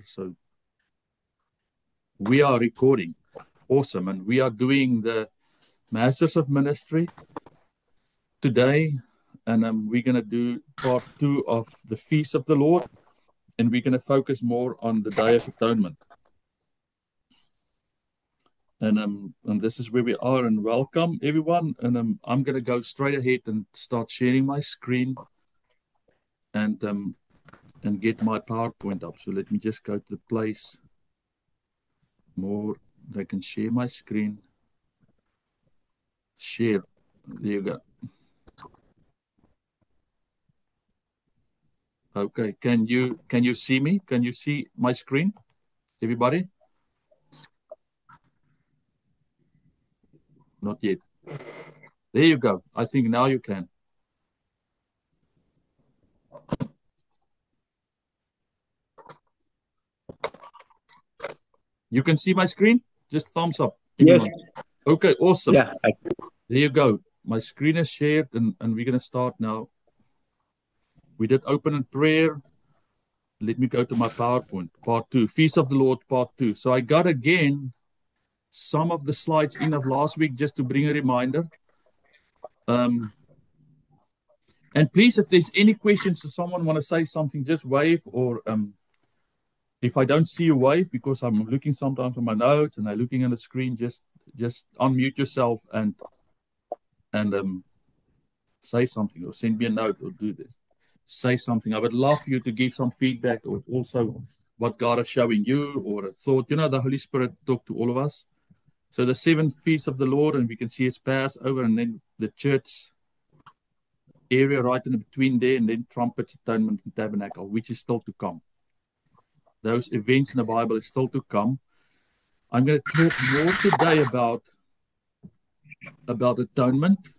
So we are recording. Awesome. And we are doing the Masters of Ministry today. And we're going to do part 2 of the Feast of the Lord. And we're going to focus more on the Day of Atonement. And this is where we are. And welcome, everyone. And I'm going to go straight ahead and start sharing my screen and get my PowerPoint up. So let me just go to the place more. I can share my screen. Share. There you go. Okay. Can you see me? Can you see my screen? Everybody? Not yet. There you go. I think now you can. You can see my screen? Just thumbs up. Yes. Everyone. Okay, awesome. Yeah. There you go. My screen is shared and we're going to start now. We did open in prayer. Let me go to my PowerPoint. Part 2. Feast of the Lord, part 2. So I got again some of the slides in of last week just to bring a reminder. And please, if there's any questions or someone want to say something, just wave, or if I don't see you, wave, because I'm looking sometimes on my notes and I'm looking on the screen. Just unmute yourself and say something, or send me a note, or do this. Say something. I would love you to give some feedback, or also what God is showing you, or a thought. You know, the Holy Spirit talked to all of us. So the 7th feast of the Lord, and we can see it's Passover, and then the church area right in between there, and then trumpets, atonement, and tabernacle, which is still to come. Those events in the Bible is still to come. I'm going to talk more today about atonement.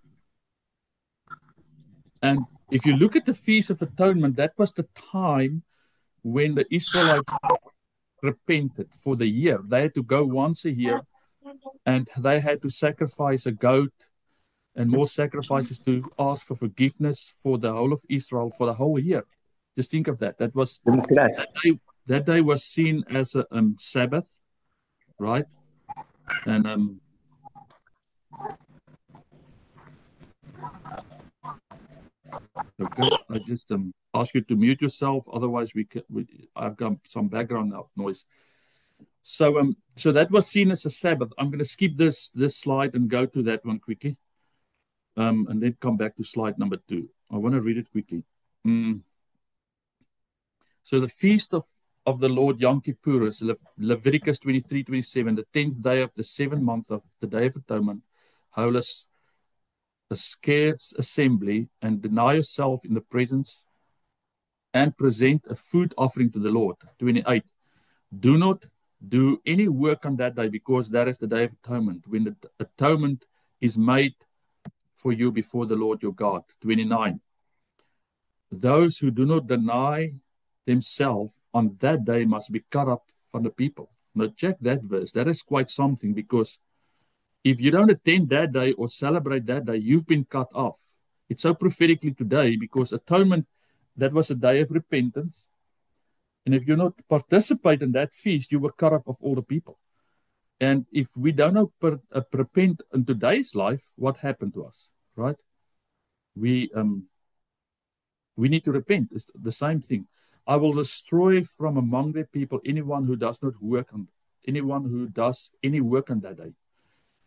And if you look at the Feast of Atonement, that was the time when the Israelites repented for the year. They had to go once a year, and they had to sacrifice a goat and more sacrifices to ask for forgiveness for the whole of Israel for the whole year. Just think of that. That day was seen as a Sabbath, right? And okay, I just ask you to mute yourself, otherwise I've got some background noise. So that was seen as a Sabbath. I'm going to skip this slide and go to that one quickly, and then come back to slide number 2. I want to read it quickly. So the feast of the Lord Yom Kippur is Leviticus 23:27, the 10th day of the 7th month of the Day of Atonement. Hold a scarce assembly and deny yourself in the presence and present a food offering to the Lord. 28. Do not do any work on that day, because that is the Day of Atonement, when the atonement is made for you before the Lord your God. 29. Those who do not deny themselves on that day must be cut off from the people. Now check that verse. That is quite something, because if you don't attend that day or celebrate that day, you've been cut off. It's so prophetically today, because atonement, that was a day of repentance. And if you not participate in that feast, you were cut off of all the people. And if we don't repent in today's life, what happened to us, right? We need to repent. It's the same thing. I will destroy from among the people anyone who does not work on, anyone who does any work on that day.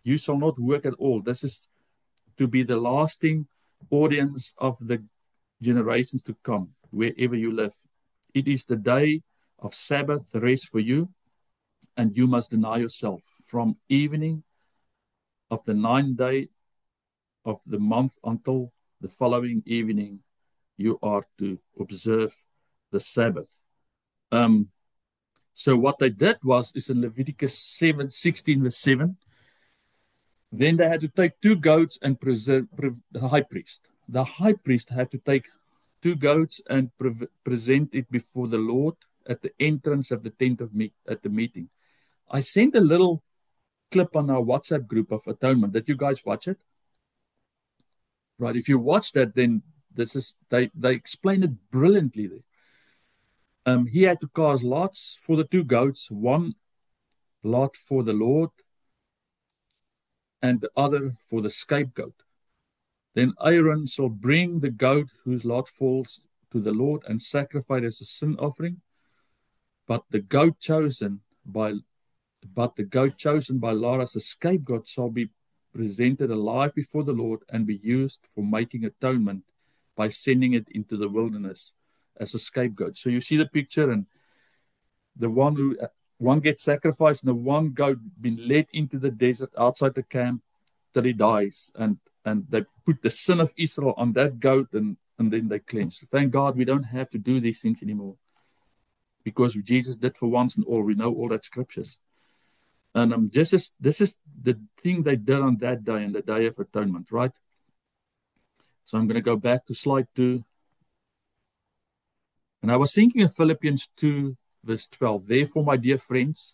You shall not work at all. This is to be the lasting audience of the generations to come, wherever you live. It is the day of Sabbath, the rest for you, and you must deny yourself. From evening of the 9th day of the month until the following evening, you are to observe the Sabbath. So what they did is in Leviticus 16:7, then they had to take 2 goats and present the high priest. The high priest had to take 2 goats and present it before the Lord at the entrance of the tent of at the meeting. I sent a little clip on our WhatsApp group of atonement. Did you guys watch it? Right. If you watch that, then they explain it brilliantly there. He had to cast lots for the two goats, one lot for the Lord and the other for the scapegoat. Then Aaron shall bring the goat whose lot falls to the Lord and sacrifice as a sin offering. But the goat chosen by Lot as a scapegoat shall be presented alive before the Lord and be used for making atonement by sending it into the wilderness as a scapegoat. So you see the picture, and the one gets sacrificed, and the one goat been led into the desert outside the camp till he dies, and they put the sin of Israel on that goat, and then they cleanse. Thank God we don't have to do these things anymore, because Jesus did for once and all. We know all that scriptures. And this is the thing they did on that day, in the Day of Atonement, right? So I'm going to go back to slide 2. And I was thinking of Philippians 2, verse 12. Therefore, my dear friends,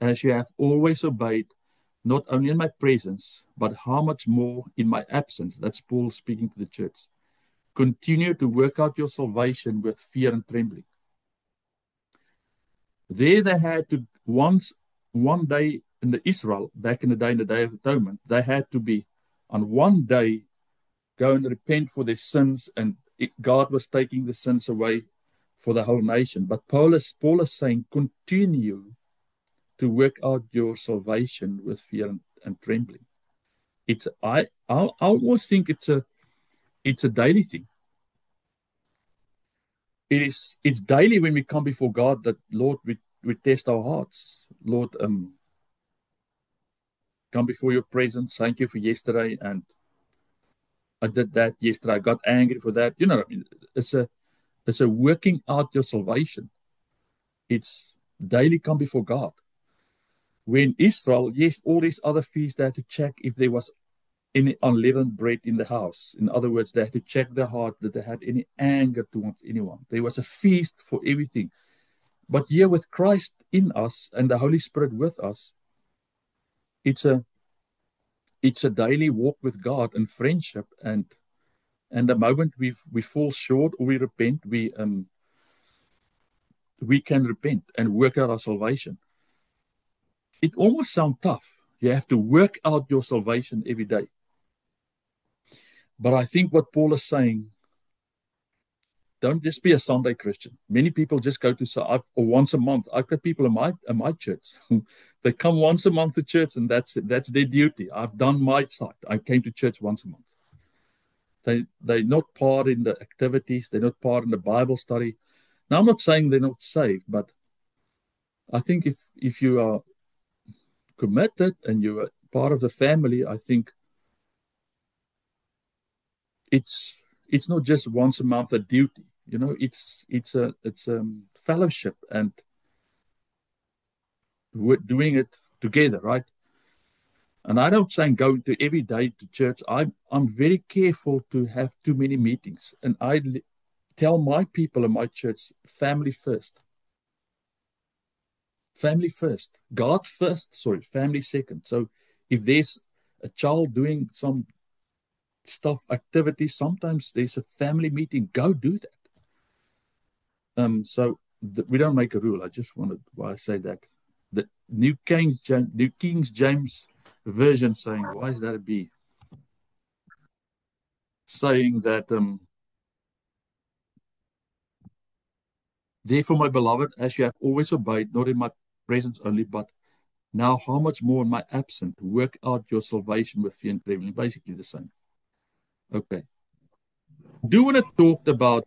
as you have always obeyed, not only in my presence, but how much more in my absence. That's Paul speaking to the church. Continue to work out your salvation with fear and trembling. There they had to, one day in the Israel, back in the Day of Atonement, they had to be on one day go and repent for their sins, and God was taking the sins away for the whole nation. But Paul is saying, continue to work out your salvation with fear and trembling. I almost think it's a daily thing. It's daily when we come before God that, Lord, we test our hearts. Lord, come before your presence. Thank you for yesterday, and I did that yesterday. I got angry for that. You know what I mean? It's a working out your salvation. It's daily come before God. When Israel, yes, all these other feasts, they had to check if there was any unleavened bread in the house. In other words, they had to check their heart that they had any anger towards anyone. There was a feast for everything. But here with Christ in us and the Holy Spirit with us, it's a daily walk with God and friendship. And the moment we fall short or we repent, we can repent and work out our salvation. It almost sounds tough. You have to work out your salvation every day. But I think what Paul is saying, don't just be a Sunday Christian. Many people just go to once a month. I've got people in my church who they come once a month to church, and that's their duty. I've done my side. I came to church once a month. They're not part in the activities. They're not part in the Bible study. Now, I'm not saying they're not saved, but I think if you are committed and you are part of the family, I think it's not just once a month a duty. You know, it's a fellowship, and we're doing it together, right? And I don't say going to every day to church. I'm very careful to have too many meetings, and I tell my people in my church, family first. Family first. God first. Sorry, family second. So if there's a child doing some stuff, activity, sometimes there's a family meeting. Go do that. So we don't make a rule. I just wanted why I say that. The New King James Version saying, why is that a B? Saying that, therefore, my beloved, as you have always obeyed, not in my presence only, but now how much more in my absence, work out your salvation with fear and trembling. Basically the same. Okay. Do want to talk about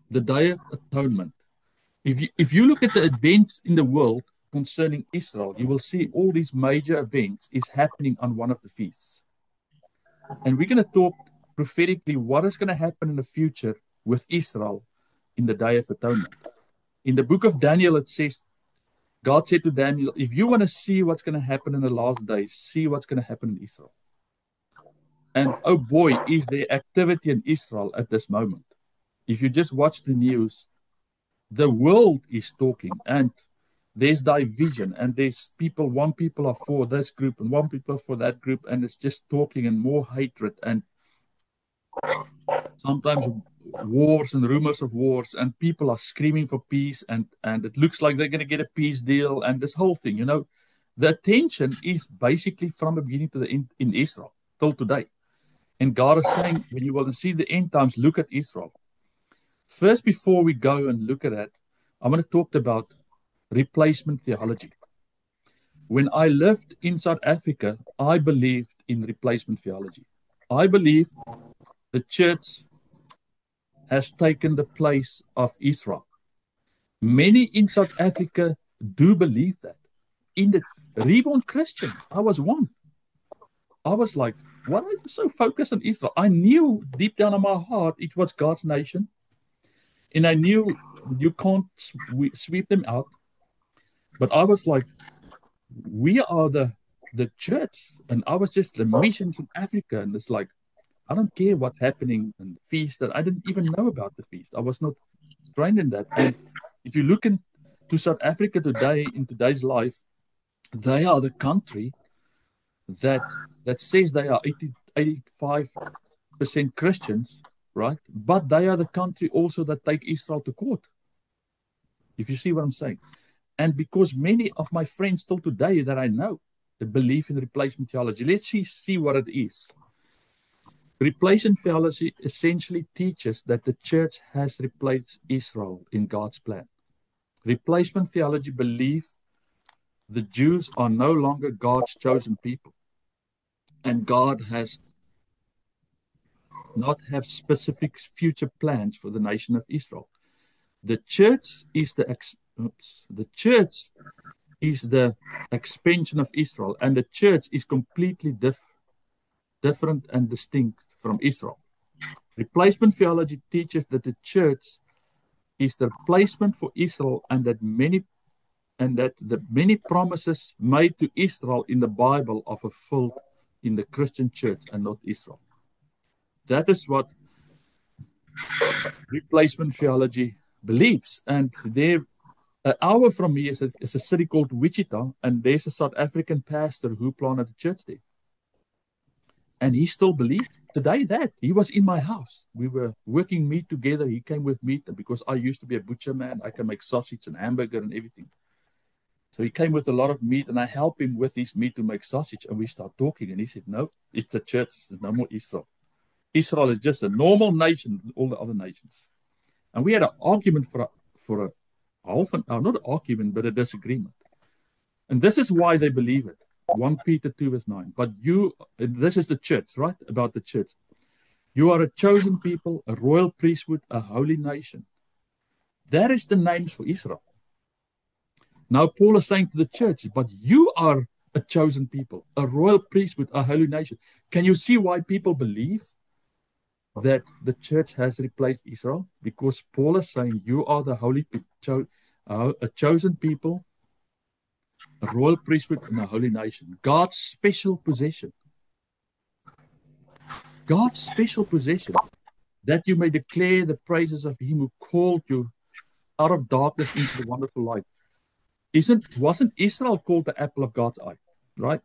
the Day of Atonement. If you look at the events in the world concerning Israel, you will see all these major events is happening on one of the feasts. And we're going to talk prophetically what is going to happen in the future with Israel in the Day of Atonement. In the book of Daniel, it says, God said to Daniel, if you want to see what's going to happen in the last days, see what's going to happen in Israel. And oh boy, is there activity in Israel at this moment. If you just watch the news, the world is talking, and there's division, and there's one people are for this group and one people are for that group, and it's just talking and more hatred. And sometimes wars and rumors of wars, and people are screaming for peace, and it looks like they're going to get a peace deal, and this whole thing, the attention is basically from the beginning to the end in Israel till today. And God is saying, when you want to see the end times, look at Israel. First, before we go and look at that, I'm going to talk about replacement theology. When I lived in South Africa, I believed in replacement theology. I believed the church has taken the place of Israel. Many in South Africa do believe that. In the reborn Christians, I was one. I was like, why are you so focused on Israel? I knew deep down in my heart it was God's nation. And I knew you can't sweep them out. But I was like, we are the church. And I was just the missions in Africa. And it's like, I don't care what's happening in the feast. That I didn't even know about the feast. I was not trained in that. And if you look into South Africa today, in today's life, they are the country that says they are 85% Christians, right? But they are the country also that take Israel to court. If you see what I'm saying. And because many of my friends still today that I know, they believe in replacement theology. Let's see what it is. Replacement theology essentially teaches that the church has replaced Israel in God's plan. Replacement theology believes the Jews are no longer God's chosen people. And God has not have specific future plans for the nation of Israel. The church is the expansion of Israel, and the church is completely different and distinct from Israel. Replacement theology teaches that the church is the replacement for Israel, and that the many promises made to Israel in the Bible are fulfilled in the Christian church and not Israel. That is what replacement theology believes. And there, an hour from me is a city called Wichita, and there's a South African pastor who planted a church there. And he still believed today that. He was in my house. We were working meat together. He came with meat, and because I used to be a butcher man, I can make sausage and hamburger and everything. So he came with a lot of meat, and I helped him with his meat to make sausage. And we start talking, and he said, no, it's the church. There's no more Israel. Israel is just a normal nation with all the other nations. And we had an argument for a half an hour, not an argument, but a disagreement. And this is why they believe it. 1 Peter 2 verse 9. But this is the church, right? About the church. You are a chosen people, a royal priesthood, a holy nation. That is the names for Israel. Now Paul is saying to the church, but you are a chosen people, a royal priesthood, a holy nation. Can you see why people believe that the church has replaced Israel? Because Paul is saying you are the holy a chosen people, a royal priesthood, and a holy nation. God's special possession. God's special possession, that you may declare the praises of him who called you out of darkness into the wonderful light. Wasn't Israel called the apple of God's eye, right?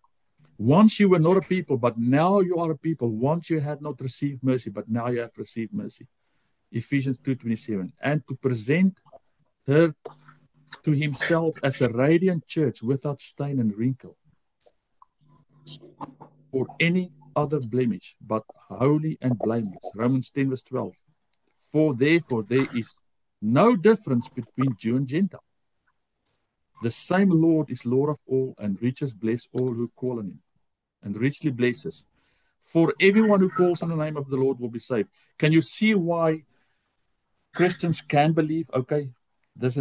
Once you were not a people, but now you are a people. Once you had not received mercy, but now you have received mercy. Ephesians 2:27. And to present her to himself as a radiant church without stain and wrinkle, or any other blemish, but holy and blameless. Romans 10 verse 12. For therefore there is no difference between Jew and Gentile. The same Lord is Lord of all, and riches bless all who call on him, and richly blesses. For everyone who calls on the name of the Lord will be saved. Can you see why Christians can believe, okay, that's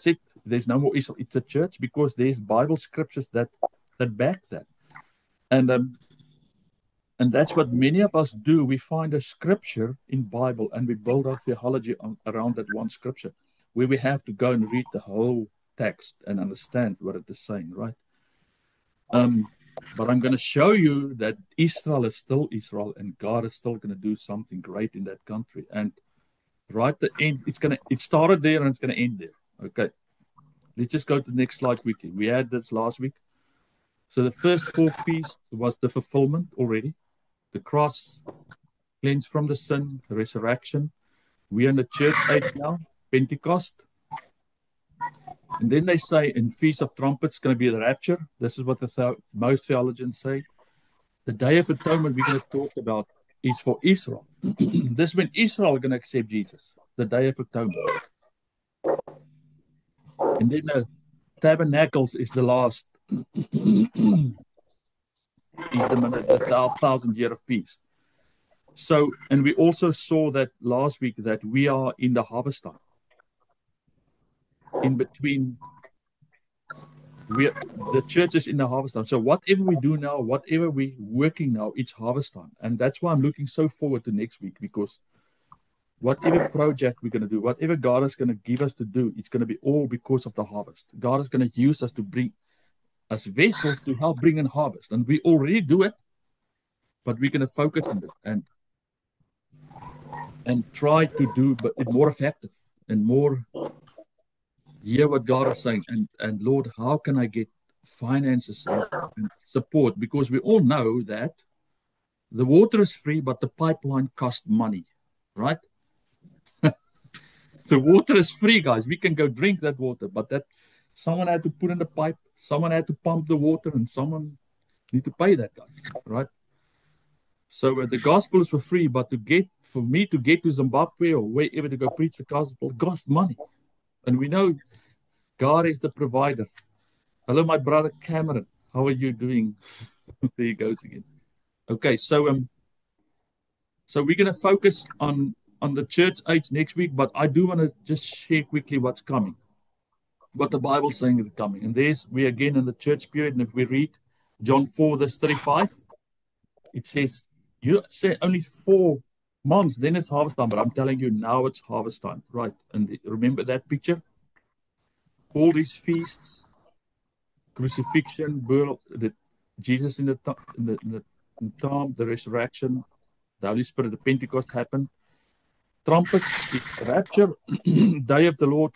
it. There's no more Israel. It's the church, because there's Bible scriptures that back that. And that's what many of us do. We find a scripture in Bible, and we build our theology around that one scripture, where we have to go and read the whole text and understand what it is saying, right? But I'm going to show you that Israel is still Israel, and God is still going to do something great in that country. And right at the end, it started there and it's going to end there. Okay. Let's just go to the next slide quickly. We had this last week. So the first 4 feasts was the fulfillment already. The cross, cleansed from the sin, resurrection. We are in the church age now, Pentecost. And then they say in Feast of Trumpets going to be the rapture. This is what most theologians say. The Day of Atonement we're going to talk about is for Israel. This is when Israel is going to accept Jesus, the Day of Atonement. And then the Tabernacles is the last, is the 1,000 year of peace. So, and we also saw that last week that we are in the harvest time. In between, the church is in the harvest time. So whatever we do now, whatever we're working now, it's harvest time. And that's why I'm looking so forward to next week, because whatever project we're going to do, whatever God is going to give us to do, it's going to be all because of the harvest. God is going to use us to bring us vessels to help bring in harvest. And we already do it, but we're going to focus on it and try to do it more effective and more hear what God is saying. And Lord, how can I get finances and support? Because we all know that the water is free, but the pipeline costs money, right? The water is free, guys. We can go drink that water, but that someone had to put in the pipe, someone had to pump the water, and someone need to pay that, guys, right? So the gospel is for free, but for me to get to Zimbabwe or wherever to go preach the gospel costs money. And we know God is the provider. Hello, my brother Cameron. How are you doing? There he goes again. Okay, so we're going to focus on the church age next week, but I do want to just share quickly what's coming, what the Bible's saying is coming. And we again in the church period, and if we read John 4, verse 35, it says, you say only 4 months, then it's harvest time, but I'm telling you now it's harvest time, right? And remember that picture? All these feasts, crucifixion, burial, Jesus in the tomb, the resurrection, the Holy Spirit, the Pentecost happened. Trumpets is rapture. Day of the Lord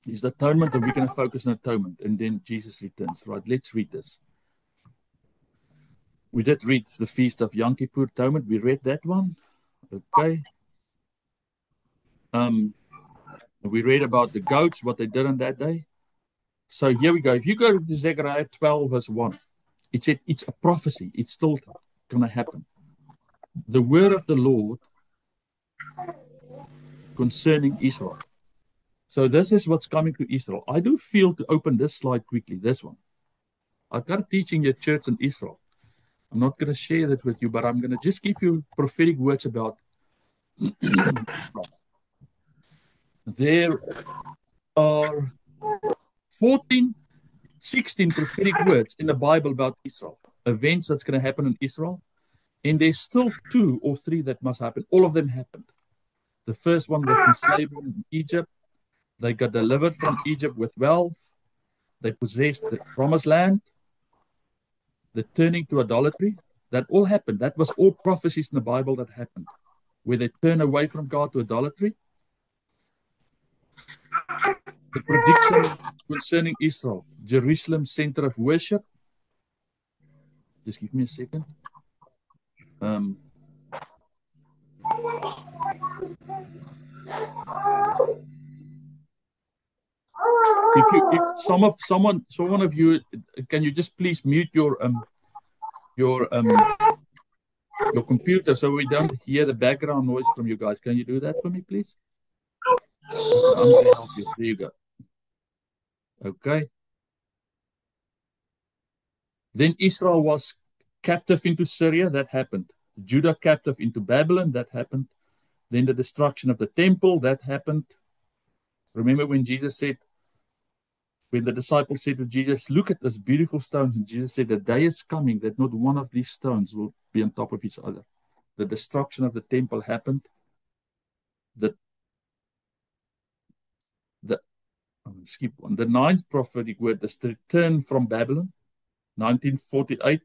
is the atonement, and we're going to focus on atonement. And then Jesus returns, right? Let's read this. We did read the Feast of Yom Kippur Atonement. We read that one. Okay. We read about the goats, what they did on that day. So here we go. If you go to Zechariah 12, verse 1, it said it's a prophecy. It's still going to happen. The word of the Lord concerning Israel. So this is what's coming to Israel. I do feel to open this slide quickly, this one. I've got a teaching your church in Israel. I'm not going to share that with you, but I'm going to just give you prophetic words about Israel. There are 16 prophetic words in the Bible about Israel, events that's going to happen in Israel. And there's still 2 or 3 that must happen. All of them happened. The first one was in slavery in Egypt. They got delivered from Egypt with wealth. They possessed the promised land. The turning to idolatry. That all happened. That was all prophecies in the Bible that happened, where they turn away from God to idolatry. The prediction concerning Israel, Jerusalem, center of worship. Just give me a second. If someone of you, can you just please mute your computer so we don't hear the background noise from you guys? Can you do that for me, please? Okay, I'm going to help you. There you go. Okay. Then Israel was captive into Syria. That happened. Judah captive into Babylon. That happened. Then the destruction of the temple. That happened. Remember when Jesus said, when the disciples said to Jesus, look at this beautiful stones. And Jesus said, the day is coming that not one of these stones will be on top of each other. The destruction of the temple happened. Skip one. The 9th prophetic word is the return from Babylon, 1948.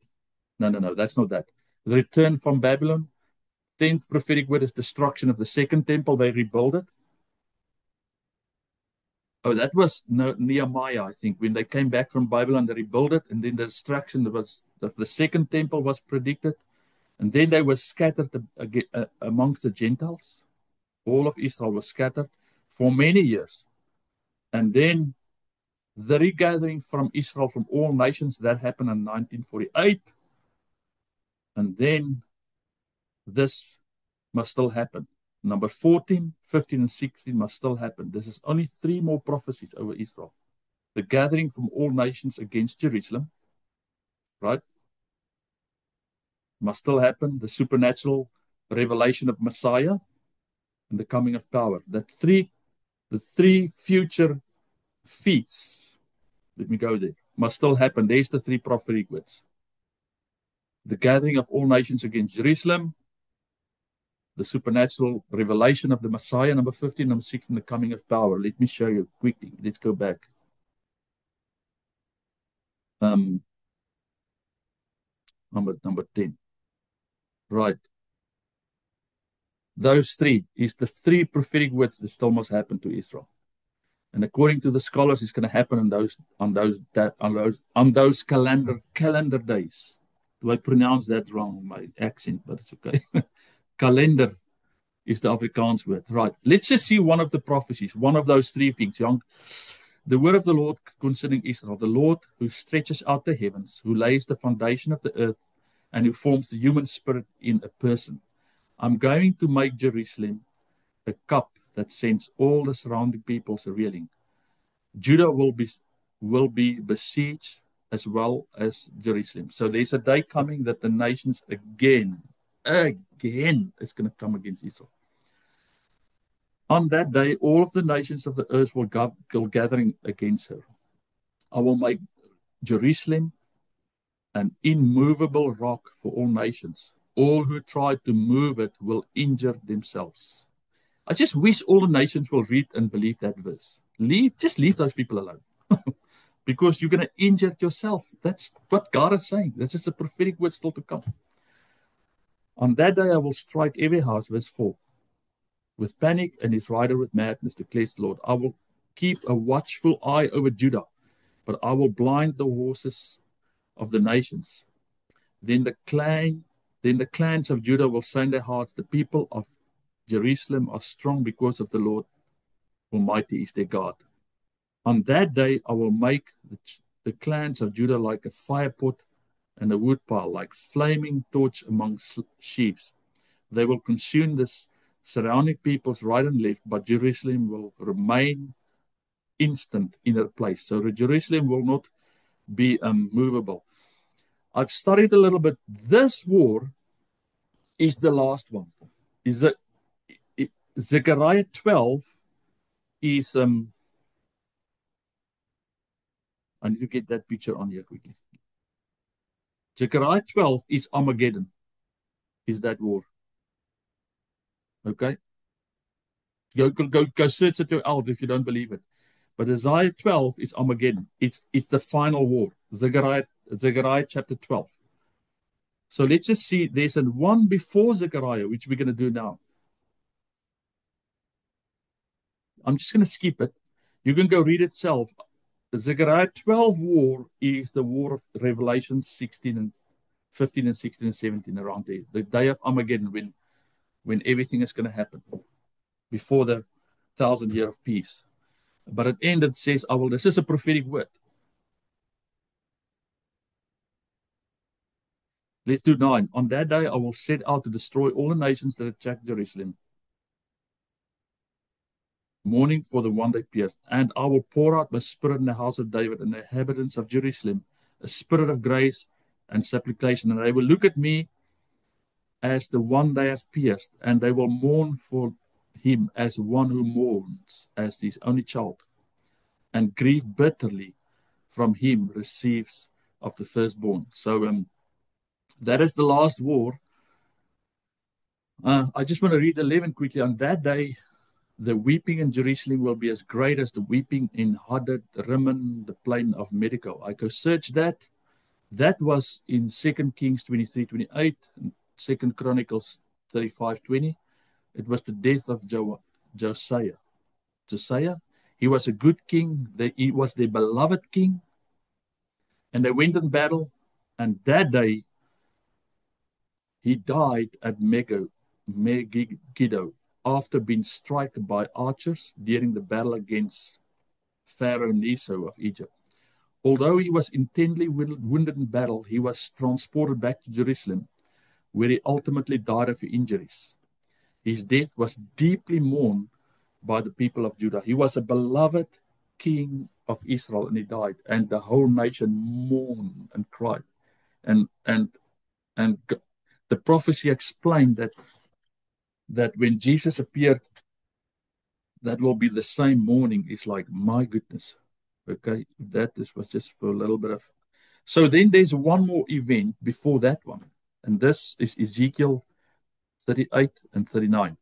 No, that's not that. The return from Babylon. 10th prophetic word is destruction of the second temple. They rebuild it. Oh, that was Nehemiah, I think. When they came back from Babylon, they rebuilt it, and then the destruction of the second temple was predicted. And then they were scattered amongst the Gentiles. All of Israel was scattered for many years. And then the regathering from Israel from all nations, that happened in 1948. And then this must still happen. Number 14, 15, and 16 must still happen. This is only 3 more prophecies over Israel. The gathering from all nations against Jerusalem, right? Must still happen. The supernatural revelation of Messiah and the coming of power. The three future feasts, let me go there, must still happen. There's the 3 prophetic words. The gathering of all nations against Jerusalem, the supernatural revelation of the Messiah, number 15, number 16, the coming of power. Let me show you quickly. Let's go back. Number 10. Right. Those 3 is the 3 prophetic words that still must happen to Israel. And according to the scholars, it's going to happen on those calendar days. Do I pronounce that wrong? My accent, but it's okay. Calendar is the Afrikaans word. Right. Let's just see one of the prophecies, one of those 3 things. Young. The word of the Lord concerning Israel, the Lord who stretches out the heavens, who lays the foundation of the earth, and who forms the human spirit in a person. I'm going to make Jerusalem a cup that sends all the surrounding peoples reeling. Judah will be besieged as well as Jerusalem. So there's a day coming that the nations again is going to come against Israel. On that day, all of the nations of the earth will go gathering against her. I will make Jerusalem an immovable rock for all nations. All who try to move it will injure themselves. I just wish all the nations will read and believe that verse. Just leave those people alone. Because you're going to injure yourself. That's what God is saying. This is a prophetic word still to come. On that day, I will strike every house, verse 4, with panic, and his rider with madness, declares the Lord. I will keep a watchful eye over Judah, but I will blind the horses of the nations. Then the clans of Judah will say in their hearts, the people of Jerusalem are strong because of the Lord Almighty is their God. On that day, I will make the clans of Judah like a fire pot and a wood pile, like flaming torch among sheaves. They will consume the surrounding peoples right and left, but Jerusalem will remain instant in her place. So Jerusalem will not be movable. I've studied a little bit. This war is the last one. Zechariah 12 is I need to get that picture on here quickly. Zechariah 12 is Armageddon, is that war. Okay? Go search it out if you don't believe it. But Isaiah 12 is Armageddon. It's the final war. Zechariah chapter 12. So let's just see, there's a one before Zechariah, which we're going to do now. I'm just going to skip it. You can go read it yourself. The Zechariah 12 war is the war of Revelation 16 and 15 and 16 and 17, around there. The day of Armageddon, when everything is going to happen before the 1,000 year of peace. But at the end it says, this is a prophetic word. Let's do 9. On that day I will set out to destroy all the nations that attack Jerusalem, mourning for the one they pierced. And I will pour out my spirit in the house of David and the inhabitants of Jerusalem, a spirit of grace and supplication. And they will look at me as the one they have pierced, and they will mourn for him as one who mourns as his only child, and grieve bitterly from him receives of the firstborn. So that is the last war. I just want to read 11 quickly. On that day, the weeping in Jerusalem will be as great as the weeping in Hadad Rimmon, the plain of Medico. I go search that. That was in 2 Kings 23:28 and 2 Chronicles 35:20. It was the death of Josiah. Josiah, he was a good king. He was their beloved king. And they went in battle. And that day, He died at Megiddo after being struck by archers during the battle against Pharaoh Neso of Egypt. Although he was intensely wounded in battle, he was transported back to Jerusalem, where he ultimately died of injuries. His death was deeply mourned by the people of Judah. He was a beloved king of Israel, and he died, and the whole nation mourned and cried. And the prophecy explained that when Jesus appeared, that will be the same morning. It's like, my goodness. Okay, was just for a little bit of. So then there's one more event before that one, and this is Ezekiel 38 and 39.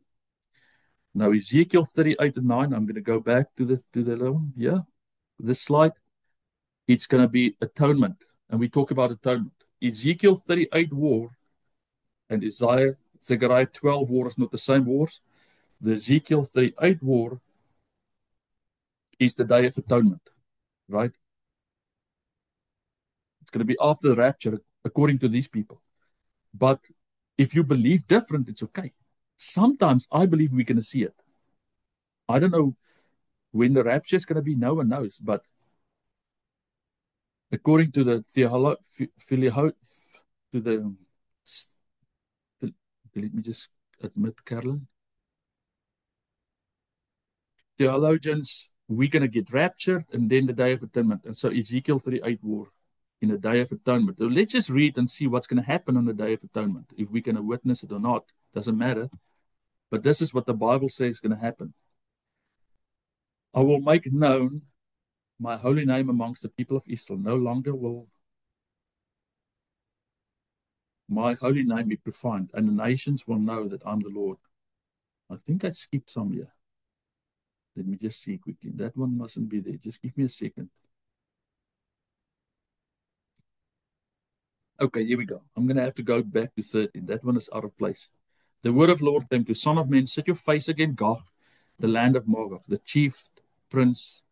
Now Ezekiel 38 and 9. I'm going to go back to the little this slide. It's going to be atonement, and we talk about atonement. Ezekiel 38 war and Zechariah 12 war is not the same wars. The Ezekiel 38 war is the Day of Atonement, right? It's going to be after the rapture, according to these people. But if you believe different, it's okay. Sometimes I believe we're going to see it. I don't know when the rapture is going to be. No one knows. But according to the let me just admit, Carolyn, theologians, we're going to get raptured and then the Day of Atonement. And so Ezekiel 38 war in the Day of Atonement. So let's just read and see what's going to happen on the Day of Atonement. If we're going to witness it or not, doesn't matter. But this is what the Bible says is going to happen. I will make known my holy name amongst the people of Israel. No longer will my holy name be profaned, and the nations will know that I'm the Lord. I think I skipped some here. Let me just see quickly. That one mustn't be there. Just give me a second. Okay, here we go. I'm going to have to go back to 13. That one is out of place. The word of the Lord came to Son of Man, set your face against Gog, the land of Magog, the chief prince,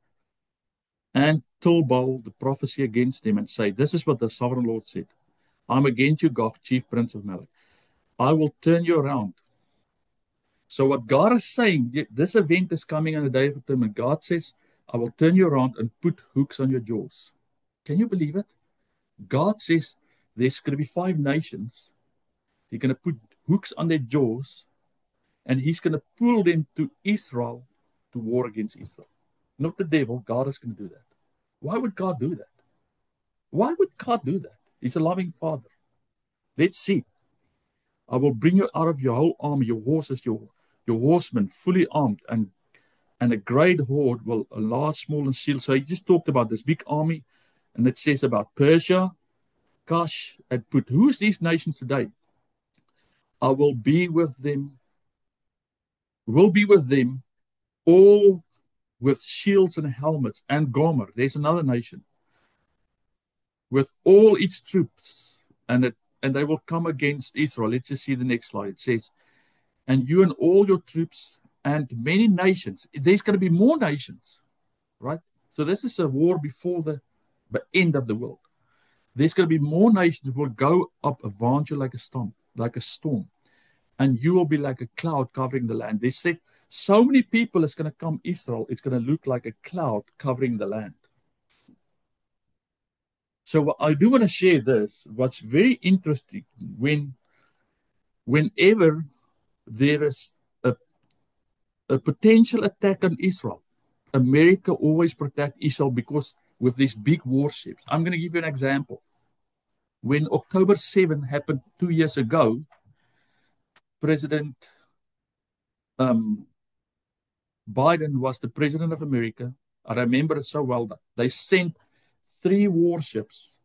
and Tubal, the prophecy against him, and say, this is what the sovereign Lord said. I'm against you, Gog, chief prince of Malach. I will turn you around. So what God is saying, this event is coming on the Day of Atonement. God says, I will turn you around and put hooks on your jaws. Can you believe it? God says there's going to be 5 nations. He's going to put hooks on their jaws, and he's going to pull them to Israel to war against Israel. Not the devil. God is going to do that. Why would God do that? Why would God do that? He's a loving Father. Let's see. I will bring you out of your whole army, your horses, your horsemen, fully armed, and a great horde will, a large, small, and shield. So he just talked about this big army, and it says about Persia, Cush, and Put. Who's these nations today? I will be with them, all with shields and helmets, and Gomer. There's another nation with all its troops, and they will come against Israel. Let's just see the next slide. It says, and you and all your troops and many nations. There's going to be more nations, right? So this is a war before the end of the world. There's going to be more nations will go up around you like a storm, and you will be like a cloud covering the land. They said so many people is going to come Israel. It's going to look like a cloud covering the land. So I do want to share this. What's very interesting whenever there is a potential attack on Israel, America always protect Israel because with these big warships. I'm going to give you an example. When October 7 happened 2 years ago, President Biden was the president of America. I remember it so well that they sent 3 warships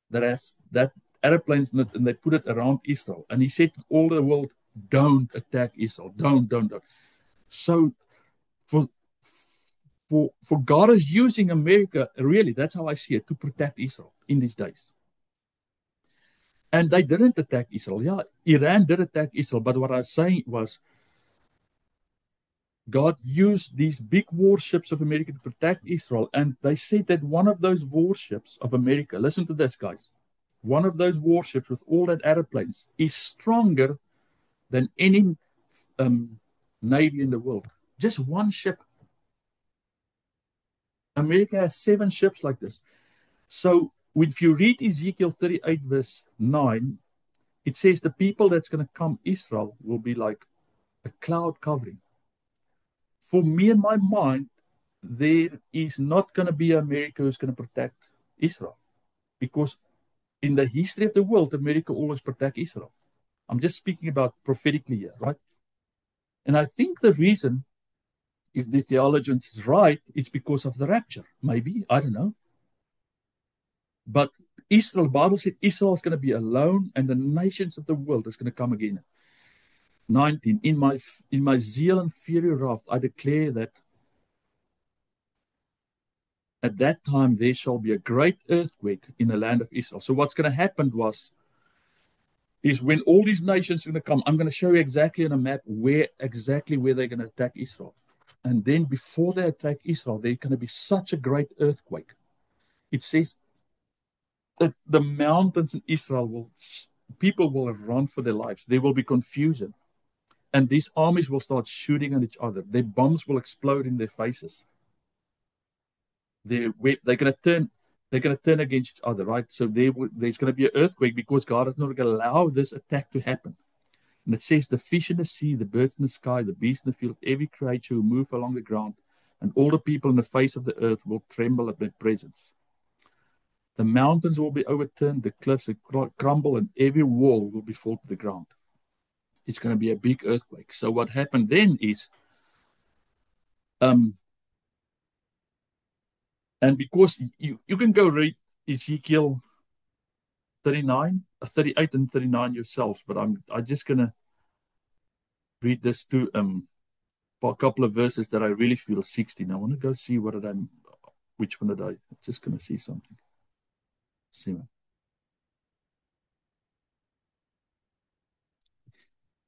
that airplanes in it, and they put it around Israel. And he said to all the world, don't attack Israel. Don't. So for God is using America, really, that's how I see it, to protect Israel in these days. And they didn't attack Israel. Yeah, Iran did attack Israel. But what I was saying was God used these big warships of America to protect Israel. And they said that one of those warships of America, listen to this, guys. one of those warships with all that airplanes is stronger than any navy in the world. Just one ship. America has 7 ships like this. So if you read Ezekiel 38, verse 9, it says the people that's going to come, Israel, will be like a cloud covering. For me in my mind, there is not going to be America who's going to protect Israel. Because in the history of the world, America always protect Israel. I'm just speaking about prophetically here, right? And I think the reason, if the theologians is right, it's because of the rapture. Maybe, I don't know. But Israel, the Bible said Israel is going to be alone and the nations of the world is going to come again. 19, in my zeal and fury wrath, I declare that at that time there shall be a great earthquake in the land of Israel. So what's going to happen is when all these nations are going to come, I'm going to show you exactly on a map where they're going to attack Israel. And then before they attack Israel, there's going to be such a great earthquake. It says that the mountains in Israel people will run for their lives. There will be confusion. And these armies will start shooting at each other. Their bombs will explode in their faces. They're going to turn against each other, right? So there's going to be an earthquake because God is not going to allow this attack to happen. And it says the fish in the sea, the birds in the sky, the beasts in the field, every creature who move along the ground, and all the people on the face of the earth will tremble at their presence. The mountains will be overturned, the cliffs will crumble, and every wall will be fall to the ground. It's going to be a big earthquake. So what happened then is, and because you can go read Ezekiel 38 and 39 yourselves, but I'm just going to read this to a couple of verses that I really feel 16. I want to go see which one did I? I'm just going to see something. See.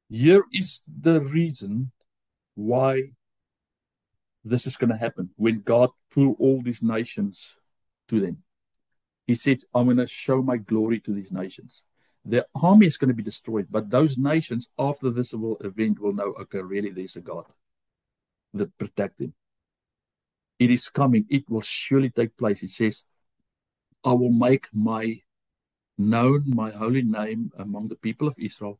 Here is the reason why this is going to happen when God pull all these nations to them. He said, I'm going to show my glory to these nations. Their army is going to be destroyed, but those nations after this event will know, okay, really there's a God that protect them. It is coming. It will surely take place. It says, I will make my holy name among the people of Israel.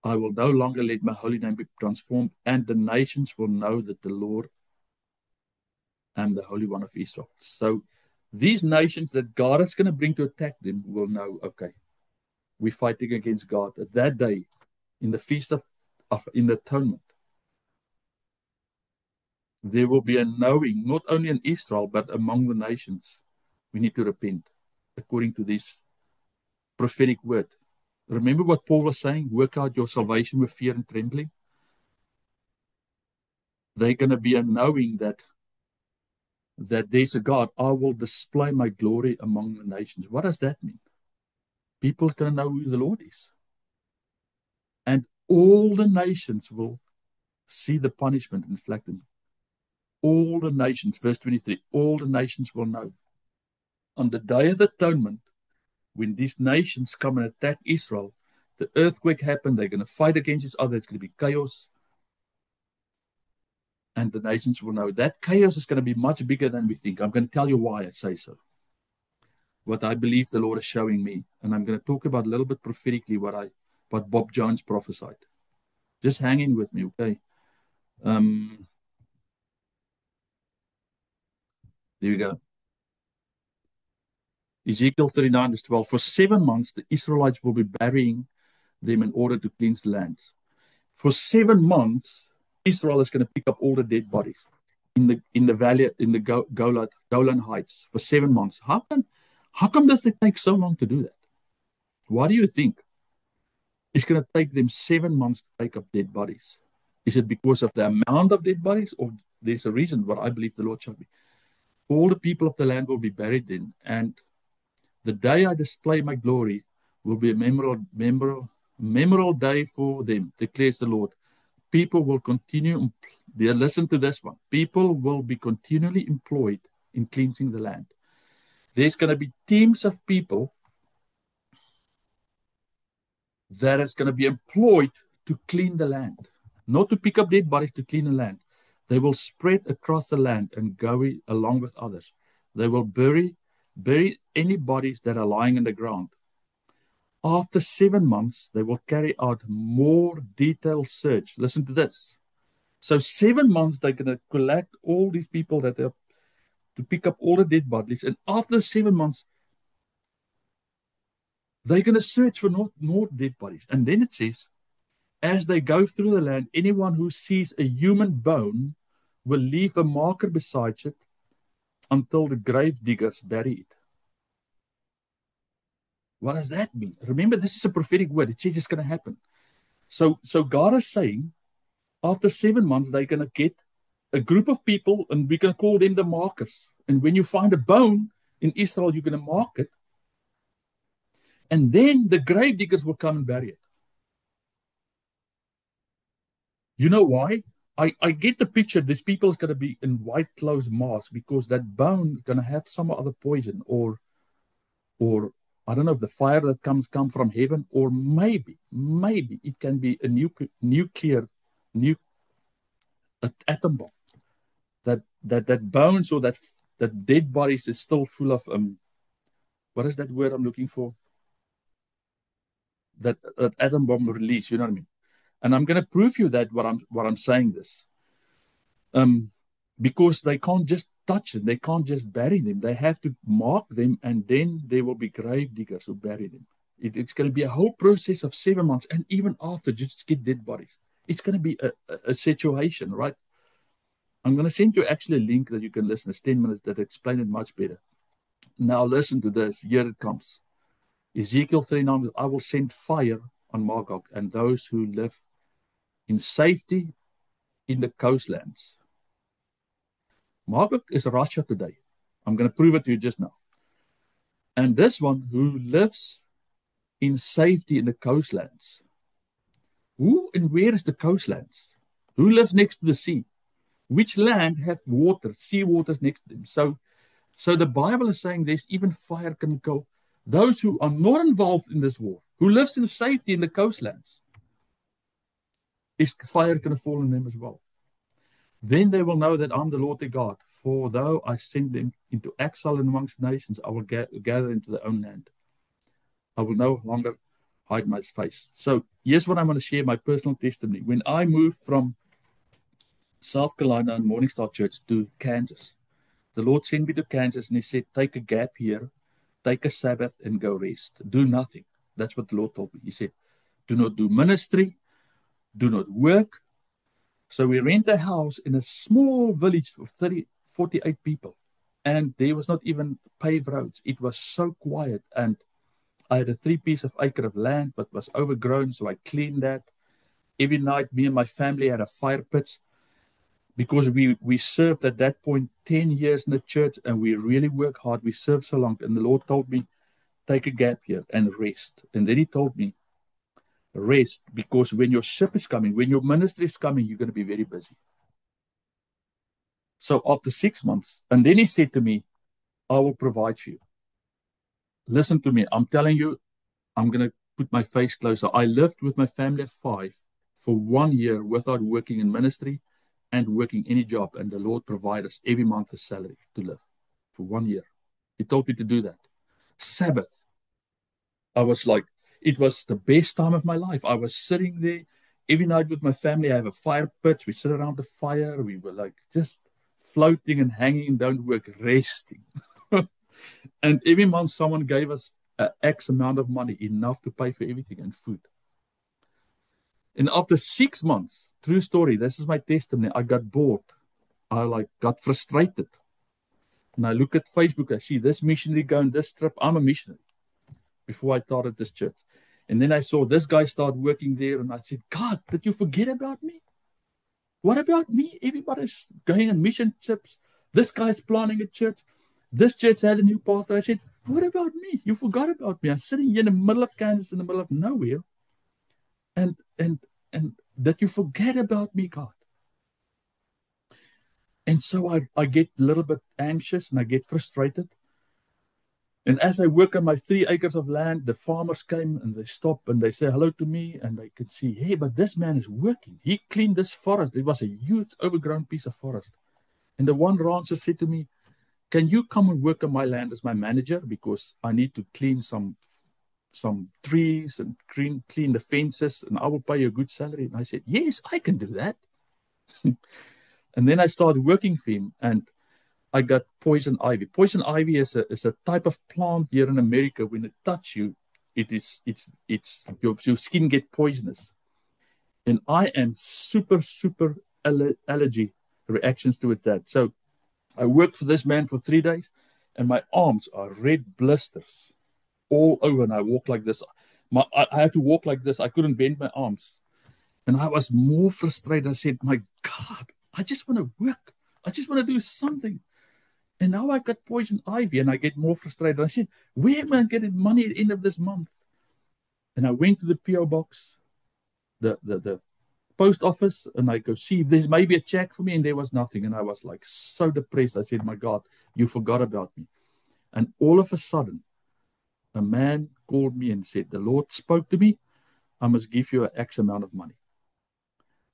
I will no longer let my holy name be transformed, and the nations will know that the Lord am the Holy One of Israel. So these nations that God is going to bring to attack them will know, okay, we're fighting against God. At that day, in the feast in the atonement, there will be a knowing, not only in Israel, but among the nations. We need to repent according to this prophetic word. Remember what Paul was saying? Work out your salvation with fear and trembling. They're going to be a knowing that there's a God. I will display my glory among the nations. What does that mean? People are going to know who the Lord is. And all the nations will see the punishment inflicted. All the nations, verse 23, all the nations will know. On the day of the atonement, when these nations come and attack Israel, the earthquake happened, they're going to fight against each other, it's going to be chaos. And the nations will know that chaos is going to be much bigger than we think. I'm going to tell you why I say so. What I believe the Lord is showing me. And I'm going to talk about a little bit prophetically what Bob Jones prophesied. Just hang in with me, okay? There we go. Ezekiel 39, verse 12. For 7 months, the Israelites will be burying them in order to cleanse the lands. For 7 months, Israel is going to pick up all the dead bodies in the valley, in the Golan Heights for 7 months. How come does it take so long to do that? Why do you think it's going to take them 7 months to take up dead bodies? Is it because of the amount of dead bodies, or there's a reason? What I believe the Lord showed me. All the people of the land will be buried then, and the day I display my glory will be a memorable day for them, declares the Lord. People will continue, listen to this one. People will be continually employed in cleansing the land. there's going to be teams of people that is going to be employed to clean the land, not to pick up dead bodies, to clean the land. They will spread across the land and go along with others. They will bury any bodies that are lying in the ground. After 7 months, they will carry out more detailed search. Listen to this. So 7 months, they're going to collect all these people that are to pick up all the dead bodies. And after 7 months, they're going to search for more dead bodies. And then it says, as they go through the land, anyone who sees a human bone will leave a marker beside it until the grave diggers bury it. What does that mean? Remember, this is a prophetic word. It says it's going to happen. So God is saying, after 7 months, they're going to get a group of people, and we're going to call them the markers. And when you find a bone in Israel, you're going to mark it. And then the grave diggers will come and bury it. You know why? I get the picture. These people is going to be in white clothes masks because that bone is going to have some other poison, or I don't know if the fire that come from heaven, or maybe it can be a nuclear atom bomb. That bones or that dead bodies is still full of what is that word I'm looking for? That atom bomb release. You know what I mean? And I'm going to prove you that what I'm saying this. Because they can't just touch them, they can't just bury them. They have to mark them, and then there will be grave diggers who bury them. It's going to be a whole process of 7 months, and even after, just get dead bodies. It's going to be a situation, right? I'm going to send you actually a link that you can listen. It's 10 minutes that explain it much better. Now listen to this. Here it comes. Ezekiel 39, I will send fire on Magog and those who live in safety in the coastlands. Magog is Russia today. I'm going to prove it to you just now. And this one who lives in safety in the coastlands. Who and where is the coastlands? Who lives next to the sea? Which land have water, sea waters next to them? So the Bible is saying there's even fire can go. Those who are not involved in this war, who lives in safety in the coastlands, is fire going to fall on them as well. Then they will know that I'm the Lord their God. For though I send them into exile amongst nations, I will gather them to their own land. I will no longer hide my face. So here's what I'm going to share, my personal testimony. When I moved from South Carolina and Morning Star Church to Kansas, the Lord sent me to Kansas and he said, take a gap here, take a Sabbath and go rest. Do nothing. That's what the Lord told me. He said, do not do ministry, do not work. So we rent a house in a small village of 48 people. And there was not even paved roads. It was so quiet. And I had a 3 acre of land, but was overgrown. So I cleaned that. Every night, me and my family had a fire pit because we served at that point 10 years in the church and we really worked hard. We served so long. And the Lord told me, take a gap here and rest. And then he told me, rest, because when your ship is coming, when your ministry is coming, you're going to be very busy. So after 6 months, and then he said to me, I will provide for you. Listen to me. I'm telling you, I'm going to put my face closer. I lived with my family of 5 for 1 year without working in ministry and working any job. And the Lord provided us every month a salary to live for 1 year. He told me to do that. Sabbath. I was like, it was the best time of my life. I was sitting there every night with my family. I have a fire pit. We sit around the fire. We were like just floating and hanging, don't work, resting. And every month someone gave us X amount of money, enough to pay for everything and food. And after 6 months, true story, this is my testimony, I got bored. I got frustrated. And I look at Facebook, I see this missionary going this trip. I'm a missionary before I started this church. And then I saw this guy start working there, and I said, God, did you forget about me? What about me? Everybody's going on mission trips. This guy's planning a church. This church had a new pastor. I said, what about me? You forgot about me. I'm sitting here in the middle of Kansas, in the middle of nowhere. And that you forget about me, God. And so I get a little bit anxious and I get frustrated. And as I work on my 3 acres of land, the farmers came and they stop and they say hello to me, and they could see, hey, but this man is working. He cleaned this forest. It was a huge overgrown piece of forest. And the one rancher said to me, can you come and work on my land as my manager? Because I need to clean some trees and clean the fences, and I will pay you a good salary. And I said, yes, I can do that. And then I started working for him, and I got poison ivy. Poison ivy is a type of plant here in America. When it touches you, it's your skin get poisonous. And I am super allergy reactions to it. That so I worked for this man for 3 days, and my arms are red blisters all over, and I walk like this. I had to walk like this. I couldn't bend my arms, and I was more frustrated. I said, "My God, I just want to work. I just want to do something." And now I got poison ivy, and I get more frustrated. I said, "Where am I getting money at the end of this month?" And I went to the PO box, the post office, and I go see if there's maybe a check for me, and there was nothing. And I was like so depressed. I said, "My God, you forgot about me." And all of a sudden, a man called me and said, "The Lord spoke to me. I must give you an X amount of money."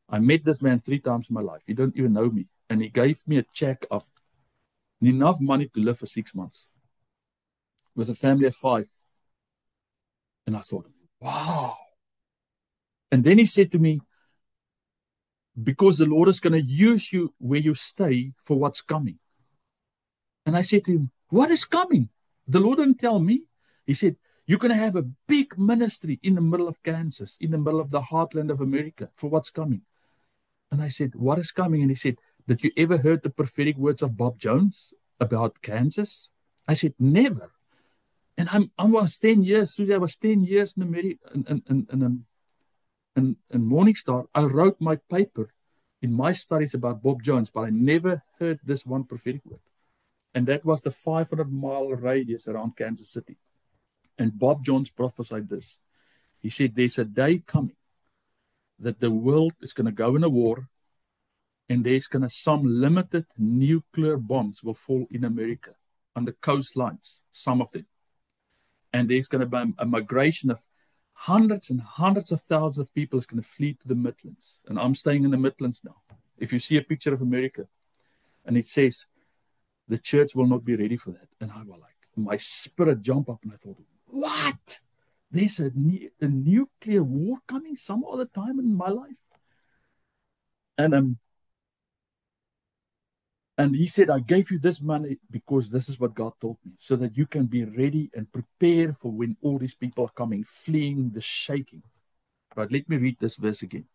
I met this man 3 times in my life. He don't even know me. And he gave me a check of enough money to live for 6 months with a family of 5. And I thought, wow. And then he said to me, because the Lord is going to use you where you stay for what's coming. And I said to him, what is coming? The Lord didn't tell me. He said, you're going to have a big ministry in the middle of Kansas, in the middle of the heartland of America for what's coming. And I said, what is coming? And he said, did you ever heard the prophetic words of Bob Jones about Kansas? I said, never. And I was 10 years, Susie, I was 10 years in America, in Morningstar. I wrote my paper in my studies about Bob Jones, but I never heard this one prophetic word. And that was the 500-mile radius around Kansas City. And Bob Jones prophesied this. He said, there's a day coming that the world is going to go in a war, and there's going to some limited nuclear bombs will fall in America on the coastlines, some of them. And there's going to be a migration of hundreds and hundreds of thousands of people is going to flee to the Midlands. And I'm staying in the Midlands now. If you see a picture of America, and it says, the church will not be ready for that. And I was like, my spirit jumped up, and I thought, what? There's a nuclear war coming some other time in my life. And he said, I gave you this money because this is what God told me, so that you can be ready and prepare for when all these people are coming, fleeing the shaking. But let me read this verse again.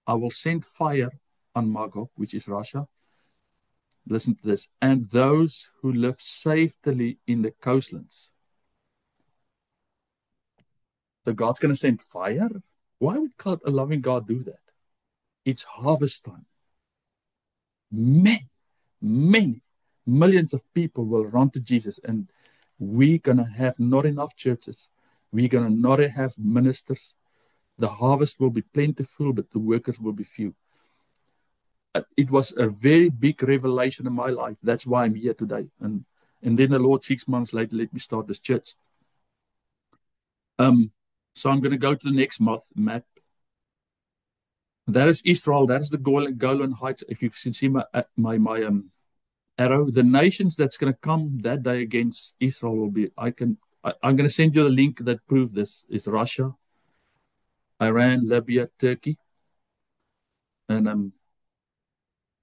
I will send fire on Magog, which is Russia. Listen to this. And those who live safely in the coastlands. So God's going to send fire? Why would God, a loving God, do that? It's harvest time. Many millions of people will run to Jesus, and we're going to have not enough churches. We're going to not have ministers. The harvest will be plentiful, but the workers will be few. It was a very big revelation in my life. That's why I'm here today. And then the Lord, 6 months later, let me start this church. So I'm going to go to the next map. That is Israel. That is the Golan Heights. If you can see my arrow, the nations that's going to come that day against Israel will be. I'm going to send you the link that proves this. Is Russia, Iran, Libya, Turkey, and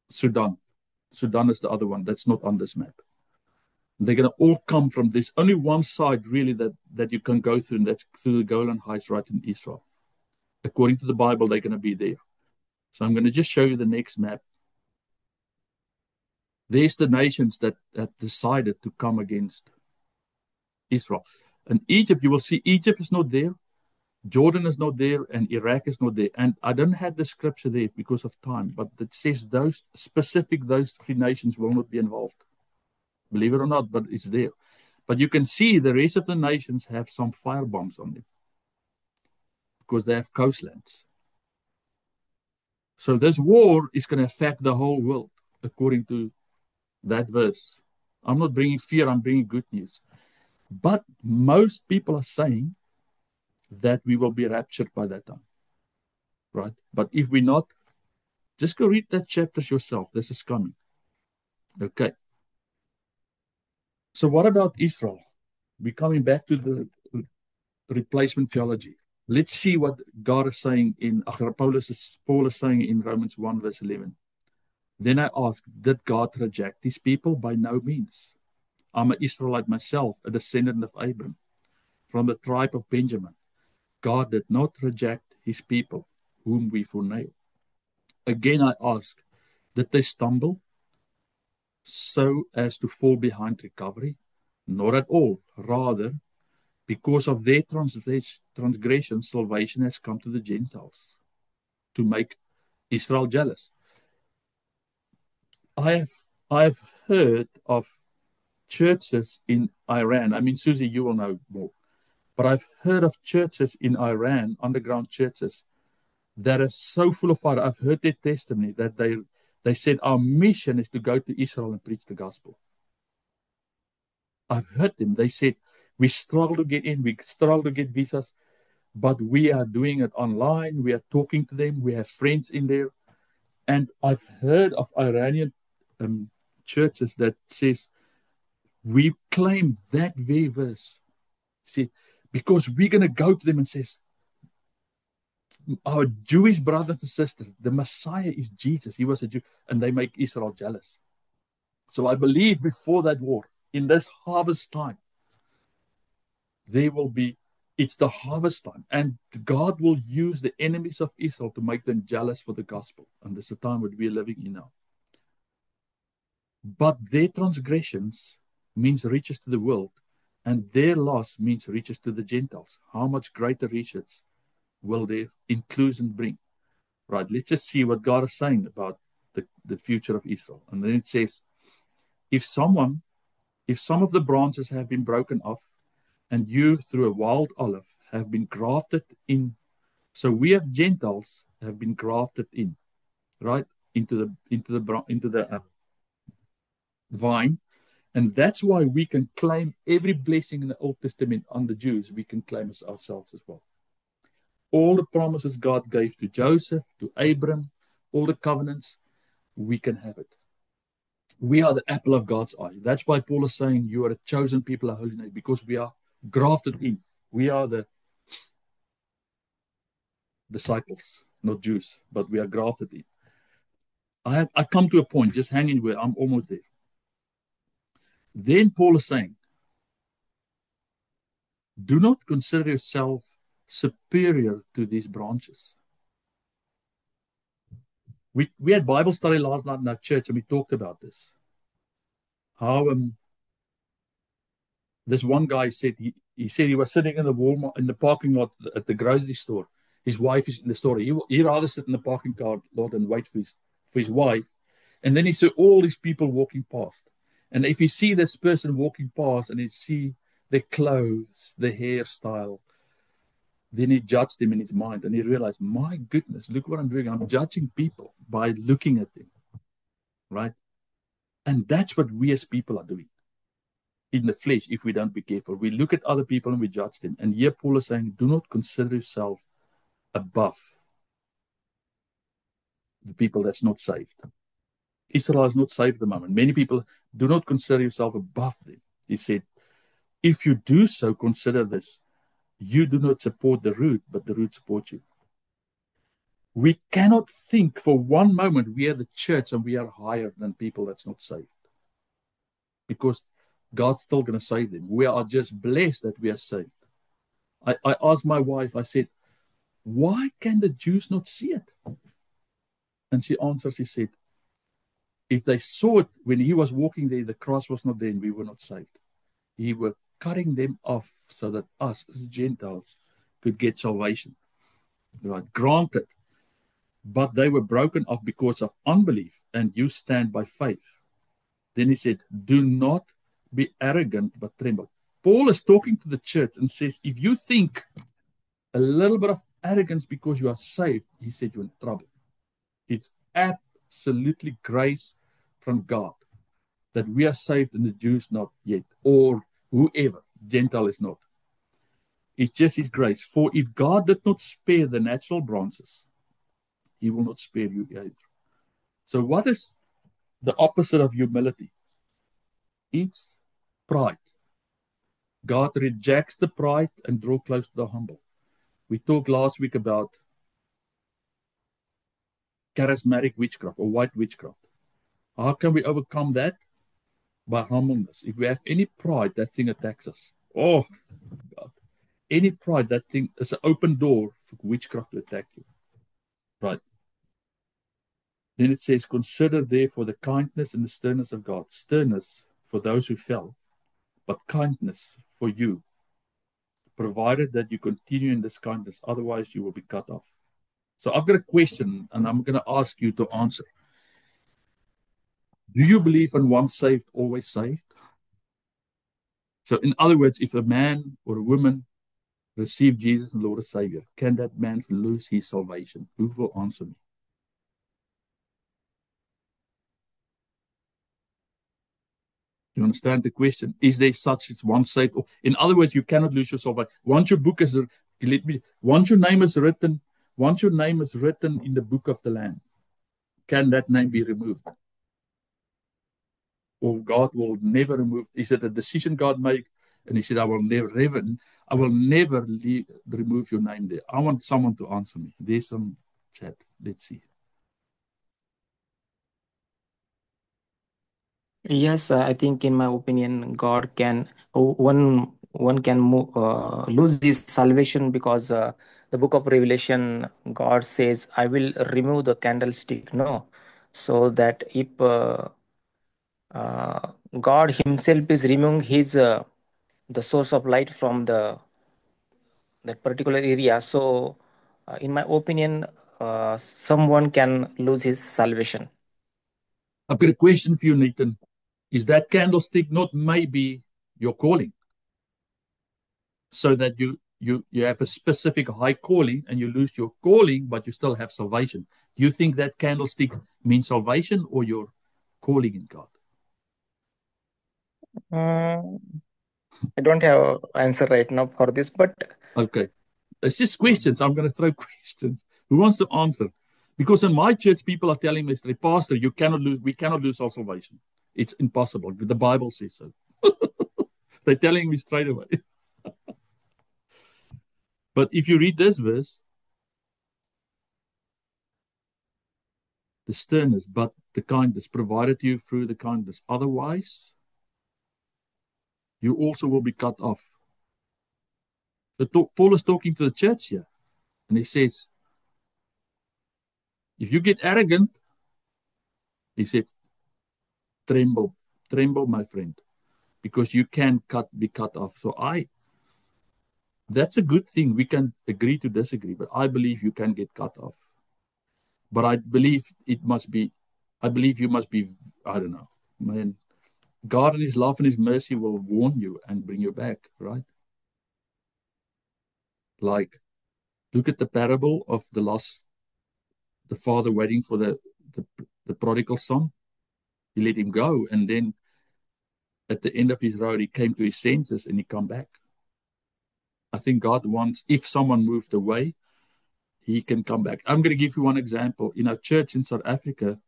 Sudan. Sudan is the other one that's not on this map. They're going to all come from this. Only one side really that you can go through, and that's through the Golan Heights right in Israel. According to the Bible, they're going to be there. So I'm going to just show you the next map. There's the nations that decided to come against Israel. And Egypt, you will see Egypt is not there. Jordan is not there, and Iraq is not there. And I don't have the scripture there because of time, but it says those 3 nations will not be involved. Believe it or not, but it's there. But you can see the rest of the nations have some firebombs on them because they have coastlands. So this war is going to affect the whole world, according to that verse. I'm not bringing fear, I'm bringing good news. But most people are saying that we will be raptured by that time, right? But if we're not, just go read that chapters yourself. This is coming. Okay. So what about Israel? We're coming back to the replacement theology. Let's see what God is saying Paul is saying in Romans 1, verse 11. Then I ask, did God reject these people? By no means. I'm an Israelite myself, a descendant of Abraham, from the tribe of Benjamin. God did not reject his people, whom we foreknew. Again, I ask, did they stumble so as to fall behind recovery? Not at all. Rather, because of their transgression, salvation has come to the Gentiles to make Israel jealous. I have I've heard of churches in Iran. I mean, Susie, you will know more. But I've heard of churches in Iran, underground churches, that are so full of fire. I've heard their testimony that they said our mission is to go to Israel and preach the gospel. I've heard them. They said we struggle to get in, we struggle to get visas, but we are doing it online. We are talking to them. We have friends in there, and I've heard of Iranian churches that says we claim that very verse. See, because we're gonna go to them and says, our Jewish brothers and sisters, the Messiah is Jesus. He was a Jew, and they make Israel jealous. So I believe before that war, in this harvest time, there will be, it's the harvest time, and God will use the enemies of Israel to make them jealous for the gospel. And this is the time that we're living in now. But their transgressions means riches to the world, and their loss means riches to the Gentiles. How much greater riches will their inclusion bring? Right, let's just see what God is saying about the future of Israel. And then it says, if some of the branches have been broken off, and you through a wild olive have been grafted in, so we have Gentiles have been grafted in, right, into the vine, and that's why we can claim every blessing in the Old Testament on the Jews. We can claim as ourselves as well. All the promises God gave to Joseph, to Abram, all the covenants, we can have it. We are the apple of God's eye. That's why Paul is saying you are a chosen people, a holy nation, because we are grafted in. We are the disciples, not Jews, but we are grafted in. I come to a point, just hanging where I'm almost there. Then Paul is saying, do not consider yourself superior to these branches. We had Bible study last night in our church, and we talked about this. How this one guy said he said he was sitting in the Walmart in the parking lot at the grocery store. His wife is in the store. He rather sit in the parking lot and wait for his wife. And then he saw all these people walking past. And if you see this person walking past and you see their clothes, their hairstyle, then he judged them in his mind, and he realized, my goodness, look what I'm doing. I'm judging people by looking at them, right? And that's what we as people are doing in the flesh if we don't be careful. We look at other people and we judge them. And here Paul is saying, do not consider yourself above the people that's not saved. Israel is not saved at the moment. Many people do not consider yourself above them. He said, if you do so, consider this. You do not support the root, but the root supports you. We cannot think for one moment we are the church and we are higher than people that's not saved. Because God's still going to save them. We are just blessed that we are saved. I asked my wife, I said, why can the Jews not see it? And she answers, she said, if they saw it when he was walking there, the cross was not there and we were not saved. He were cutting them off so that us as Gentiles could get salvation. Right? Granted, but they were broken off because of unbelief, and you stand by faith. Then he said, do not be arrogant, but tremble. Paul is talking to the church and says, if you think a little bit of arrogance because you are saved, he said, you're in trouble. It's absolutely grace from God that we are saved and the Jews not yet, or whoever. Gentile is not. It's just his grace. For if God did not spare the natural branches, he will not spare you either. So, what is the opposite of humility? It's pride. God rejects the pride and draw close to the humble. We talked last week about charismatic witchcraft or white witchcraft. How can we overcome that? By humbleness. If we have any pride, that thing attacks us. Oh, God. Any pride, that thing is an open door for witchcraft to attack you. Right. Then it says, consider therefore the kindness and the sternness of God. Sternness for those who fell, but kindness for you, provided that you continue in this kindness. Otherwise, you will be cut off. So I've got a question, and I'm going to ask you to answer. Do you believe in once saved, always saved? So, in other words, if a man or a woman receive Jesus as Lord and Savior, can that man lose his salvation? Who will answer me? You understand the question? Is there such as one saved? Or, in other words, you cannot lose your salvation. Once your book is, once your name is written, once your name is written in the book of the Lamb, can that name be removed? Or God will never remove? Is it a decision God made? And He said, I will never remove your name there. I want someone to answer me. There's some chat. Let's see. Yes, I think in my opinion, God can one can lose his salvation because the book of Revelation, God says, "I will remove the candlestick." No, so that if uh, God Himself is removing His the source of light from the that particular area, so in my opinion, someone can lose his salvation. I've got a question for you, Nathan. Is that candlestick not maybe your calling? So that you have a specific high calling and you lose your calling, but you still have salvation. Do you think that candlestick means salvation or your calling in God? Mm, I don't have answer right now for this, but Okay. It's just questions. I'm going to throw questions. Who wants to answer? Because in my church, people are telling me, Pastor, we cannot lose our salvation. It's impossible. The Bible says so. They're telling me straight away. But if you read this verse, the sternness, but the kindness provided to you through the kindness. Otherwise, you also will be cut off. So Paul is talking to the church here, and he says, if you get arrogant, he said, tremble, tremble, my friend, because you can be cut off. So that's a good thing. We can agree to disagree, but I believe you can get cut off. But I believe you must be, I don't know, man. God in His love and His mercy will warn you and bring you back, right? Like, look at the parable of the father waiting for the, the prodigal son. He let him go, and then at the end of his road, he came to his senses and he come back. I think God wants, if someone moved away, he can come back. I'm going to give you one example. In our church in South Africa,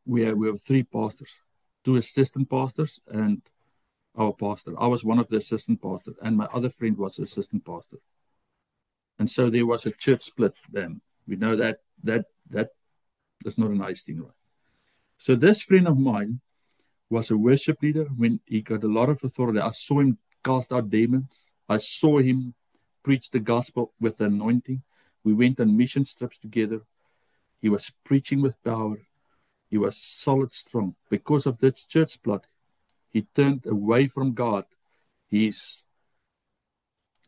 we have three pastors, two assistant pastors, and our pastor. I was one of the assistant pastors, and my other friend was assistant pastor. And so there was a church split then. We know that is not a nice thing, right? So this friend of mine was a worship leader when he got a lot of authority. I saw him cast out demons. I saw him preach the gospel with the anointing. We went on mission trips together. He was preaching with power. He was solid, strong. Because of this church split, he turned away from God. He's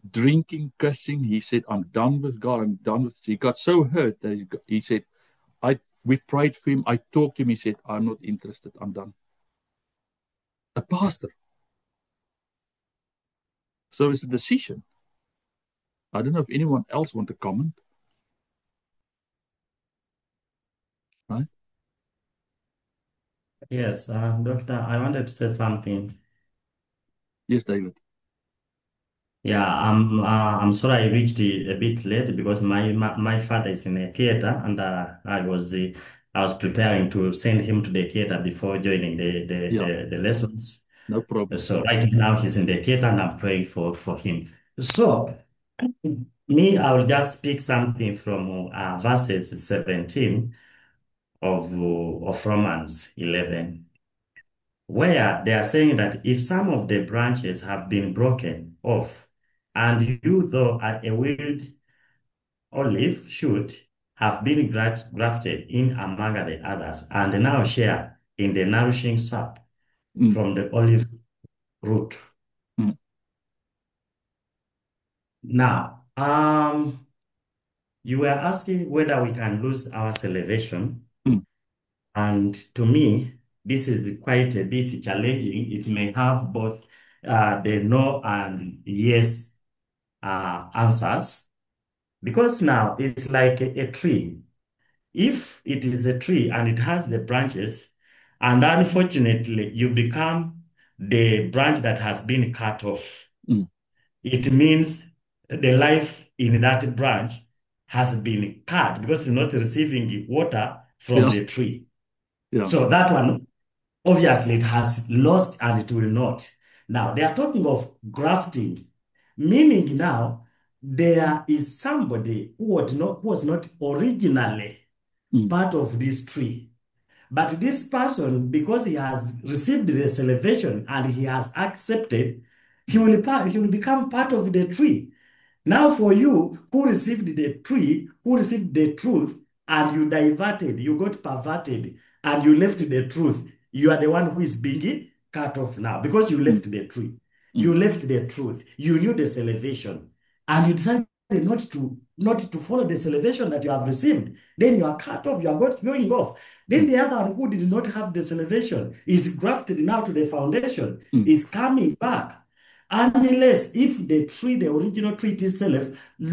drinking, cussing. He said, I'm done with God. I'm done with. He got so hurt that he said, we prayed for him. I talked to him. He said, I'm not interested. I'm done. A pastor. So it's a decision. I don't know if anyone else want to comment. Right? Yes, Doctor, I wanted to say something. Yes, David. Yeah, I'm sorry I reached a bit late because my father is in a theater and I was preparing to send him to the theater before joining Yeah, the lessons. no problem. So right now he's in the theater and I'm praying for him. So me, I will just pick something from verses 17 of Romans 11, where they are saying that if some of the branches have been broken off, and you, though are a wild olive shoot, have been grafted in among the others, and now share in the nourishing sap Mm, from the olive root. mm, Now, you were asking whether we can lose our salvation, mm, and to me, this is quite a bit challenging. It may have both the no and yes answers, because now it's like a tree. If it is a tree and it has the branches, and unfortunately you become the branch that has been cut off, mm. it means the life in that branch has been cut because it's not receiving water from Yeah, the tree. yeah. So that one, obviously, it has lost and it will not. Now, they are talking of grafting, meaning now there is somebody who was not originally Mm, part of this tree. But this person, because he has received the salvation and he has accepted, mm, he will become part of the tree. Now, for you who received the tree, who received the truth, and you diverted, you got perverted, and you left the truth, you are the one who is being cut off now because you mm, left the tree. mm, You left the truth. You knew the salvation, and you decided not to follow the salvation that you have received. Then you are cut off. You are going off. Then mm, the other one who did not have the salvation is grafted now to the foundation, mm, is coming back. Unless if the tree, the original tree itself,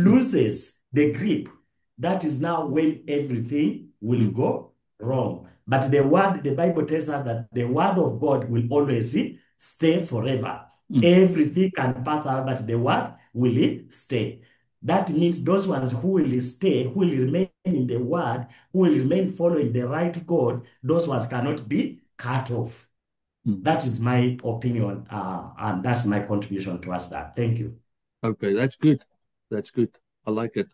mm, loses the grip, that is now when everything will mm, go wrong. But the Bible tells us that the word of God will always stay forever. mm, Everything can pass out, but the word will stay. That means those ones who will stay, who will remain in the word, who will remain following the right God, those ones cannot be cut off. mm. That is my opinion, and that's my contribution towards that. Thank you. Okay, that's good. That's good. I like it.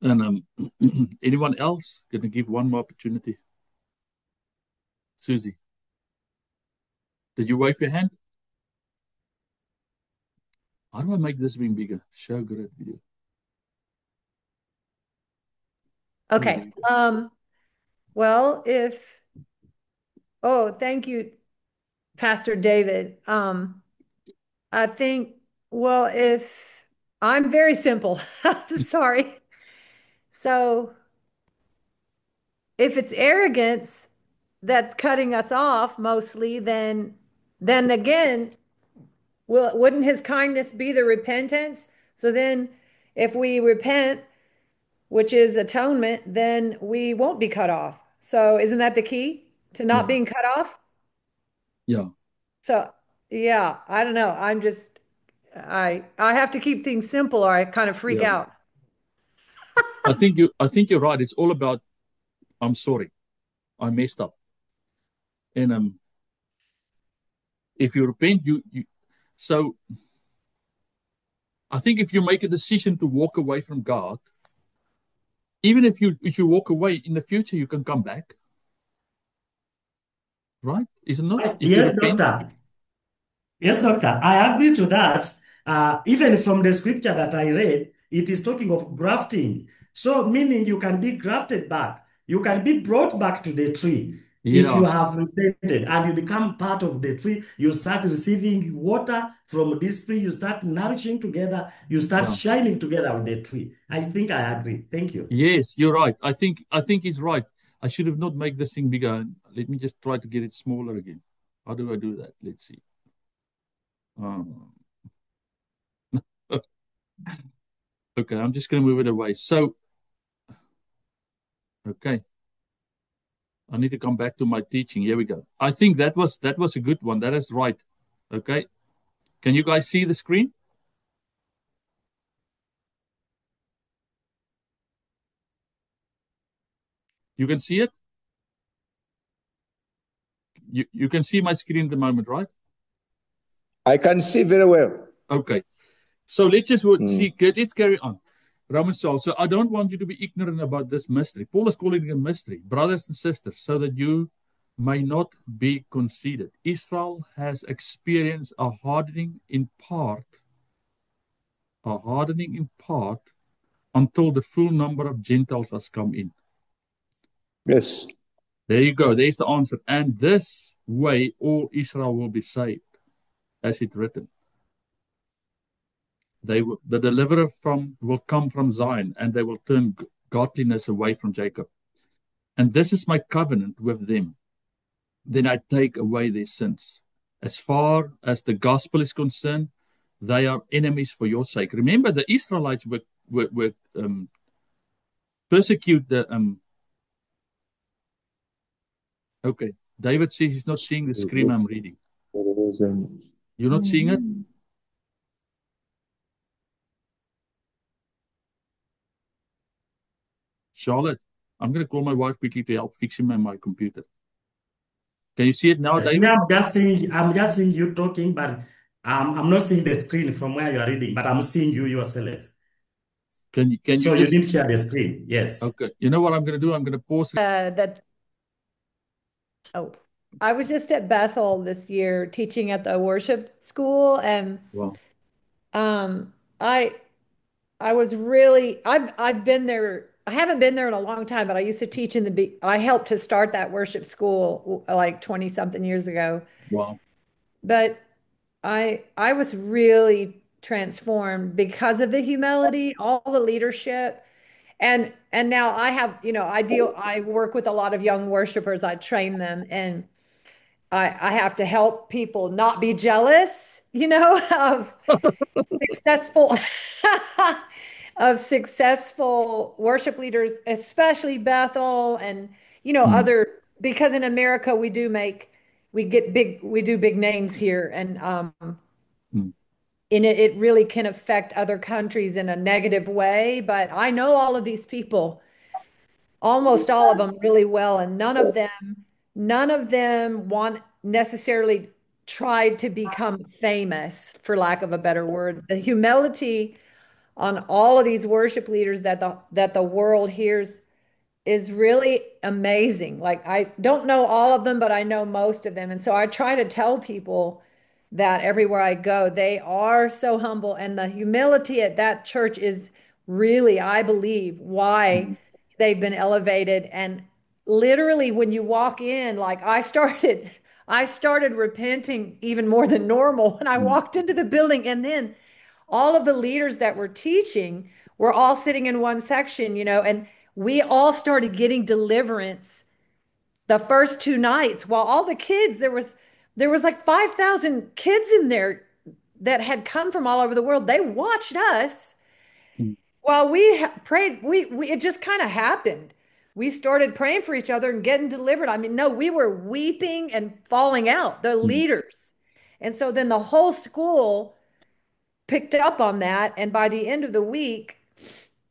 And anyone else? Gonna give one more opportunity. Susie, did you wave your hand? How do I make this ring bigger? Show grid video. Oh, there Okay. you go. Well, thank you, Pastor David. I think, well, if I'm very simple, sorry. So if it's arrogance that's cutting us off mostly, then again, wouldn't his kindness be the repentance? So then if we repent, which is atonement, then we won't be cut off. So isn't that the key to not Yeah, being cut off? yeah, So yeah, I don't know. I have to keep things simple or I kind of freak yeah. out. I think you're right. It's all about I'm sorry. I messed up. And if you repent, you so I think if you make a decision to walk away from God, even if you walk away in the future, you can come back, right? Isn't it? If you Yes, repent, doctor. Yes, doctor. I agree to that. Even from the scripture that I read, it is talking of grafting. So, meaning you can be grafted back. You can be brought back to the tree. If yeah, you have repented and you become part of the tree, you start receiving water from this tree, you start nourishing together, you start yeah. shining together with the tree. I think I agree. Thank you. Yes, you're right. I think he's right. I should have not made this thing bigger. Let me just try to get it smaller again. How do I do that? Let's see. Um, okay, I'm just going to move it away. So, okay, I need to come back to my teaching. Here we go. I think that was a good one. That is right. Okay, can you guys see the screen? You can see it? You can see my screen at the moment, right? I can see very well. Okay. So let's just see. Let's carry on. Romans 12. So I don't want you to be ignorant about this mystery. Paul is calling it a mystery, brothers and sisters, so that you may not be conceited. Israel has experienced a hardening in part, until the full number of Gentiles has come in. Yes. There you go. There's the answer. And this way, all Israel will be saved, as it written. The deliverer will come from Zion, and they will turn godliness away from Jacob. And this is my covenant with them. Then I take away their sins. As far as the gospel is concerned, they are enemies for your sake. Remember, the Israelites were persecute the. Okay, David says he's not seeing the screen I'm reading. You're not seeing it? Charlotte, I'm going to call my wife quickly to help fixing my computer. Can you see it now, Yes, David? I'm just seeing you talking, but I'm not seeing the screen from where you are reading, but I'm seeing you yourself. Can you So just... you did share the screen, yes. Okay. You know what I'm going to do? I'm going to pause. I was just at Bethel this year teaching at the worship school, and Wow. I was really I've been there. I haven't been there in a long time, but I used to teach I helped to start that worship school like 20 something years ago. Wow. But I was really transformed because of the humility, all the leadership. And now I have, I work with a lot of young worshipers. I train them, and I have to help people not be jealous, of successful of successful worship leaders, especially Bethel and other, because in America we do big names here, and it really can affect other countries in a negative way. But I know all of these people, almost all of them really well, and none of them want necessarily tried to become famous, for lack of a better word. The humility on all of these worship leaders that the world hears is really amazing. Like, I don't know all of them, but I know most of them. And so I try to tell people that everywhere I go, they are so humble. And the humility at that church is really, I believe, why they've been elevated. And literally, when you walk in, like I started repenting even more than normal when I walked into the building. And then all of the leaders that were teaching were all sitting in one section, and we all started getting deliverance the first 2 nights, while all the kids, there was like 5,000 kids in there that had come from all over the world. They watched us while we prayed. We it just kind of happened. We started praying for each other and getting delivered. I mean, no, we were weeping and falling out, the leaders. And so then the whole school picked up on that, and by the end of the week,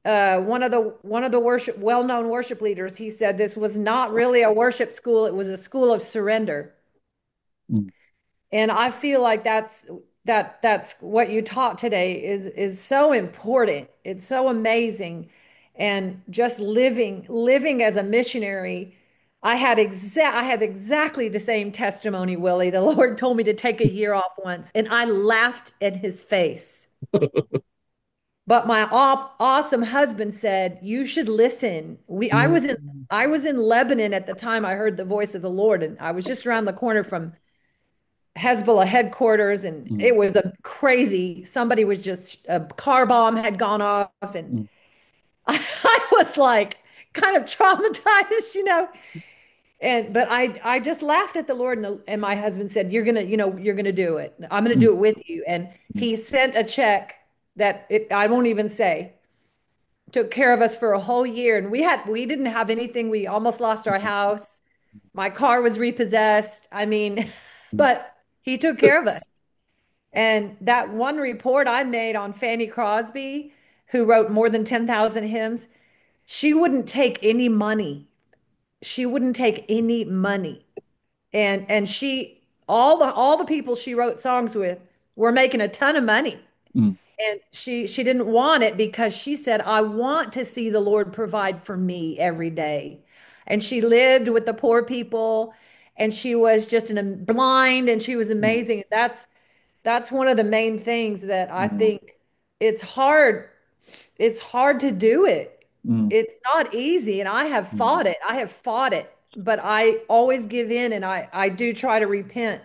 one of the well-known worship leaders, he said this was not really a worship school; it was a school of surrender. And I feel like that's what you taught today is so important. It's so amazing, and just living as a missionary. I had exactly the same testimony, Willie. The Lord told me to take a year off once, and I laughed in his face. But my awesome husband said, "You should listen." I was in Lebanon at the time I heard the voice of the Lord, and I was just around the corner from Hezbollah headquarters, and it was a crazy. Somebody was just a car bomb had gone off, and I was like kind of traumatized. But I just laughed at the Lord, and my husband said, "You're gonna do it. I'm gonna do it with you." And he sent a check I won't even say, took care of us for a whole year. And we didn't have anything. We almost lost our house. My car was repossessed. I mean, but he took care of us. And that one report I made on Fanny Crosby, who wrote more than 10,000 hymns, she wouldn't take any money she wouldn't take any money. And she all the people she wrote songs with were making a ton of money. Mm. And she didn't want it because she said, I want to see the Lord provide for me every day. And she lived with the poor people, and she was just blind, and she was amazing. That's one of the main things that I think it's hard. It's hard to do it. Mm. It's not easy, and I have fought it. I have fought it, but I always give in, and I do try to repent,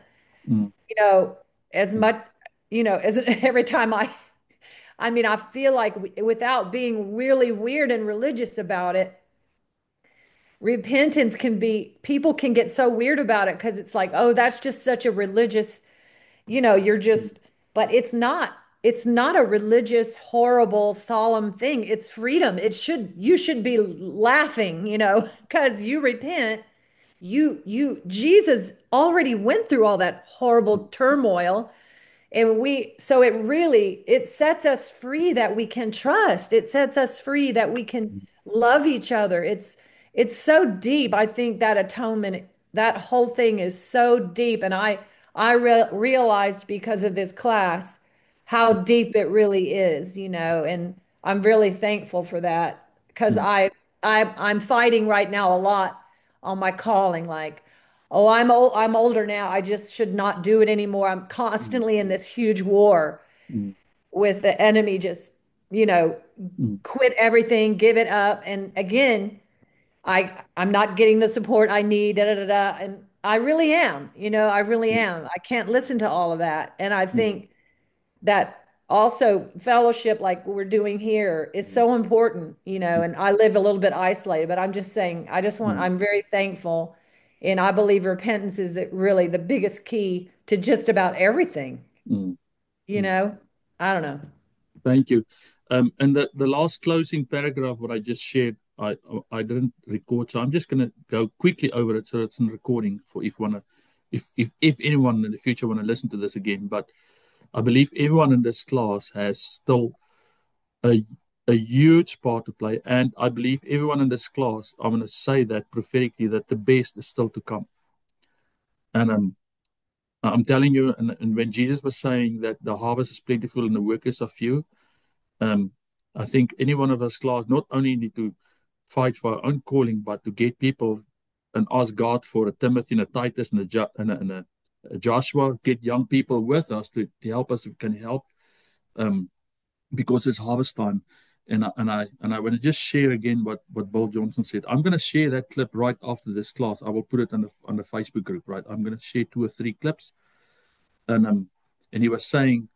Mm. you know, as much, as every time I mean, I feel like without being really weird and religious about it, repentance can be, people can get so weird about it because it's like, oh, that's just such a religious, you're just, but it's not a religious, horrible, solemn thing. It's freedom. You should be laughing, because you repent. Jesus already went through all that horrible turmoil. And so it sets us free that we can trust. It sets us free that we can love each other. It's so deep. I think that atonement, that whole thing is so deep. And I realized because of this class how deep it really is, and I'm really thankful for that because I'm fighting right now a lot on my calling, like, oh, I'm older now. I just should not do it anymore. I'm constantly in this huge war Mm. with the enemy, just, you know, Mm. quit everything, give it up. And again, I'm not getting the support I need, da, da, da, da. And I really am, I really am. I can't listen to all of that. And I think that also fellowship like we're doing here is so important, and I live a little bit isolated, but I'm just saying, I'm very thankful. And I believe repentance is really the biggest key to just about everything, Mm. you know? I don't know. Thank you. And the last closing paragraph, what I just shared, I didn't record, so I'm just going to go quickly over it so it's in recording for if anyone in the future want to listen to this again. But I believe everyone in this class has still a a huge part to play, and I believe everyone in this class, I'm going to say that prophetically, that the best is still to come. And I'm telling you, and when Jesus was saying that the harvest is plentiful and the workers are few, Um, I think any one of us class not only need to fight for our own calling, but to get people and ask God for a Timothy and a Titus and a Joshua, get young people with us to help us who can help, because it's harvest time. And I want to just share again what Bill Johnson said. I'm going to share that clip right after this class. I will put it on the Facebook group. Right, I'm going to share 2 or 3 clips, and he was saying,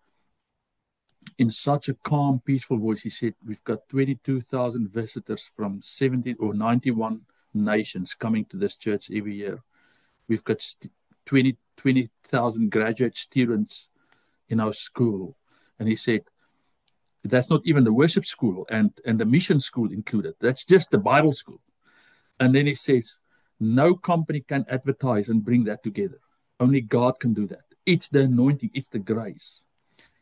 in such a calm, peaceful voice, he said, we've got 22,000 visitors from 70 or 91 nations coming to this church every year. We've got 20,000 graduate students in our school. And he said, that's not even the worship school and the mission school included. That's just the Bible school. And then he says, no company can advertise and bring that together. Only God can do that. It's the anointing, it's the grace.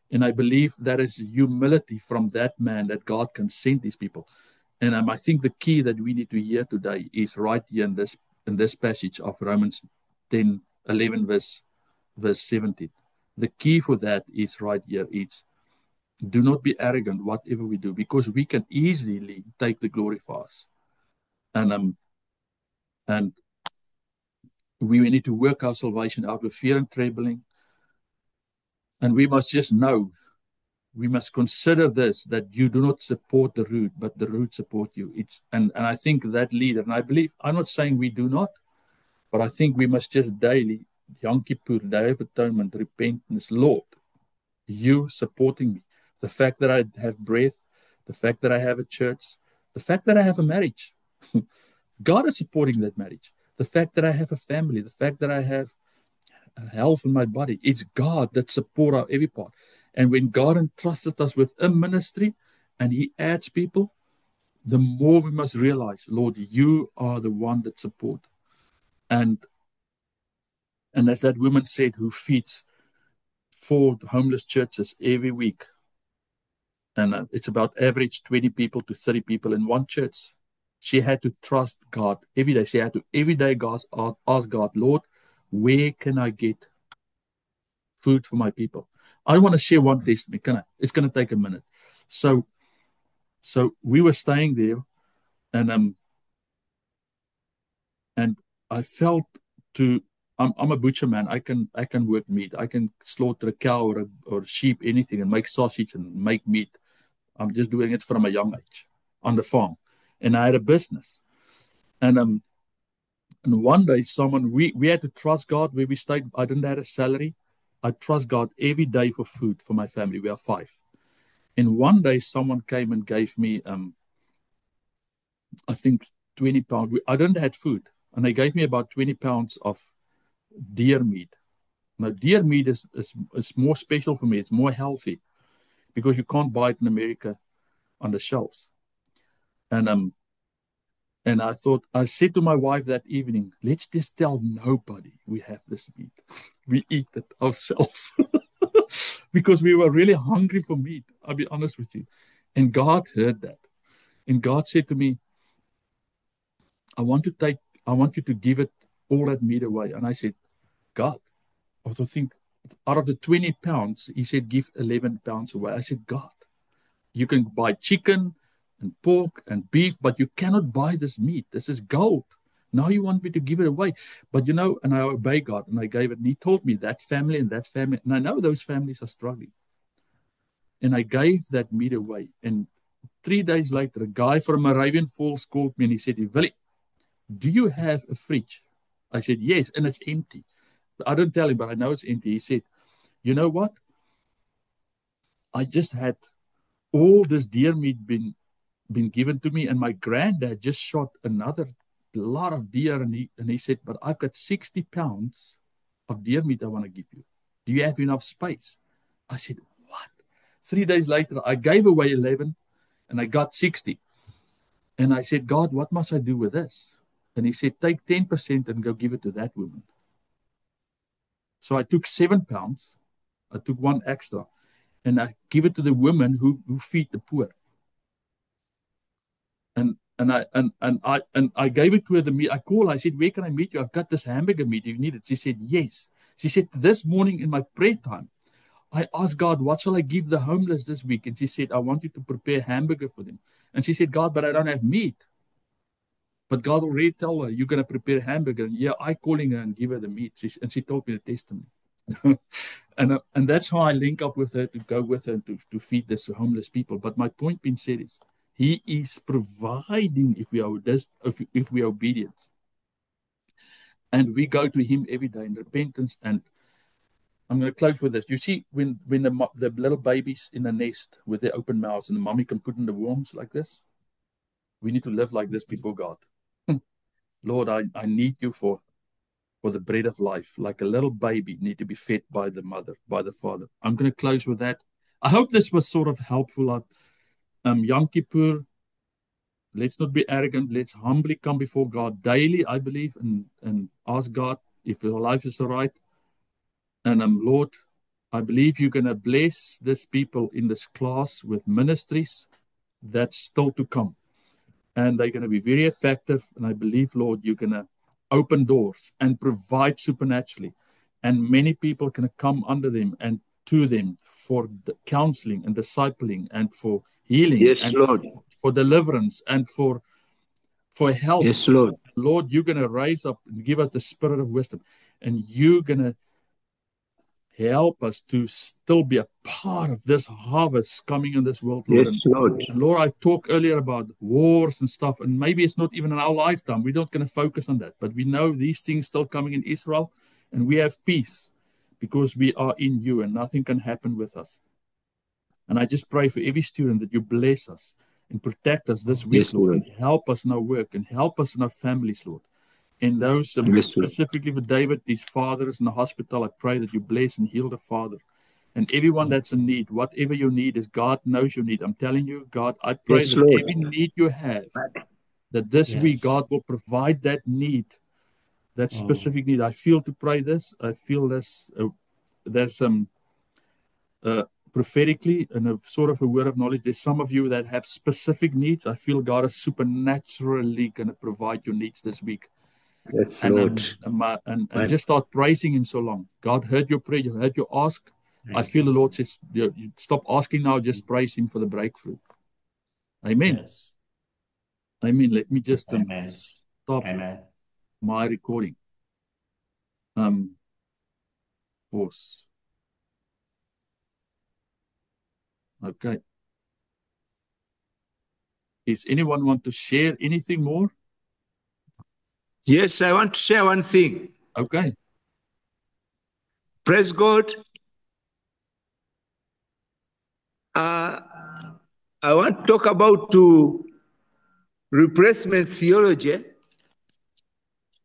And I believe that is humility from that man that God can send these people. And I think the key that we need to hear today is right here in this passage of Romans 10:11 verse 17. The key for that is right here. It's do not be arrogant, whatever we do, because we can easily take the glory for us. And we need to work our salvation out with fear and trembling. And we must just know, we must consider this, that you do not support the root, but the root support you. And I think that leader, and I believe, I'm not saying we do not, but I think we must just daily, Yom Kippur, Day of Atonement, repentance, Lord, you supporting me. The fact that I have breath, the fact that I have a church, the fact that I have a marriage. God is supporting that marriage. The fact that I have a family, the fact that I have health in my body, it's God that supports our every part. And when God entrusted us with a ministry and he adds people, the more we must realize, Lord, you are the one that support. And as that woman said, who feeds 4 homeless churches every week, and it's about average 20 people to 30 people in one church. she had to trust God every day. She had to every day ask God, Lord, where can I get food for my people? I want to share one testimony. Can I? It's going to take a minute. So we were staying there, and I felt to. I'm a butcher man. I can work meat. I can slaughter a cow or a sheep, anything, and make sausage and make meat. I'm just doing it from a young age on the farm, and I had a business. And one day, we had to trust God where we stayed. I didn't have a salary. I trust God every day for food for my family. We are 5. And one day, someone came and gave me, I think, 20 pounds. I didn't have food, and they gave me about 20 pounds of deer meat. Now, deer meat is more special for me. It's more healthy because you can't buy it in America on the shelves. And I said to my wife that evening, let's just tell nobody we have this meat. We eat it ourselves because we were really hungry for meat. I'll be honest with you. And God heard that. And God said to me, I want you to give it all that meat away. And I said, God, I also think out of the 20 pounds, he said, give 11 pounds away. I said, God, you can buy chicken and pork and beef, but you cannot buy this meat. This is gold. Now you want me to give it away. But and I obey God, and I gave it. And he told me that family and that family, and I know those families are struggling. And I gave that meat away. And 3 days later, a guy from Moravian Falls called me and he said, Willie, do you have a fridge? I said, yes, and it's empty. I don't tell him, but I know it's empty. He said, you know what? I just had all this deer meat been given to me, and my granddad just shot another lot of deer, and he said, but I've got 60 pounds of deer meat I want to give you. Do you have enough space? I said, what? 3 days later, I gave away 11 and I got 60. And I said, God, what must I do with this? And he said, take 10% and go give it to that woman. So I took 7 pounds. I took 1 extra and I give it to the women who feed the poor. And I gave it to her the meat. I called her. I said, where can I meet you? I've got this hamburger meat. You need it? She said, yes. She said, this morning in my prayer time, I asked God, what shall I give the homeless this week? And she said, I want you to prepare hamburger for them. And she said, God, but I don't have meat. But God already told her, you're going to prepare hamburger. And yeah, I calling her and give her the meat. And she told me the testimony. and that's how I link up with her to go with her to feed this homeless people. But my point being said is, he is providing if we are obedient. And we go to him every day in repentance. And I'm going to close with this. You see, when the little babies in the nest with their open mouths and the mommy can put in the worms like this, we need to live like this before God. Lord, I need you for the bread of life. Like a little baby need to be fed by the mother, by the father. I'm going to close with that. I hope this was sort of helpful. Yom Kippur, let's not be arrogant. Let's humbly come before God daily, I believe, and ask God if your life is all right. And Lord, I believe you're going to bless this people in this class with ministries that's still to come. And they're going to be very effective. And I believe, Lord, you're going to open doors and provide supernaturally. And many people can come under them and to them for the counseling and discipling and for healing. Yes, and Lord. For deliverance and for help. Yes, Lord. Lord, you're going to rise up and give us the spirit of wisdom. And you're going to help us to still be a part of this harvest coming in this world, Lord. Yes, Lord. And Lord, I talked earlier about wars and stuff, and maybe it's not even in our lifetime. We're not going to focus on that. But we know these things still coming in Israel, and we have peace because we are in you, and nothing can happen with us. And I just pray for every student that you bless us and protect us this week, Yes, Lord, Lord. and help us in our work and help us in our families, Lord. And those specifically for David, his father is in the hospital. I pray that you bless and heal the father. And everyone that's in need, whatever your need is, God knows your need. I'm telling you, God, I pray Yes, that Lord. every need you have, that this week God will provide that need, that specific need. I feel to pray this. I feel this. There's some prophetically and a sort of a word of knowledge. There's some of you that have specific needs. I feel God is supernaturally going to provide your needs this week. Yes, And, Lord. and just start praising Him so long. God heard your prayer, heard your ask. I feel the Lord says, you stop asking now, just praise Him for the breakthrough. Amen. Yes. Amen. Let me just Amen. stop Amen. my recording. Pause. Okay. Does anyone want to share anything more? Yes, I want to share one thing. Okay. Praise God. I want to talk about replacement theology.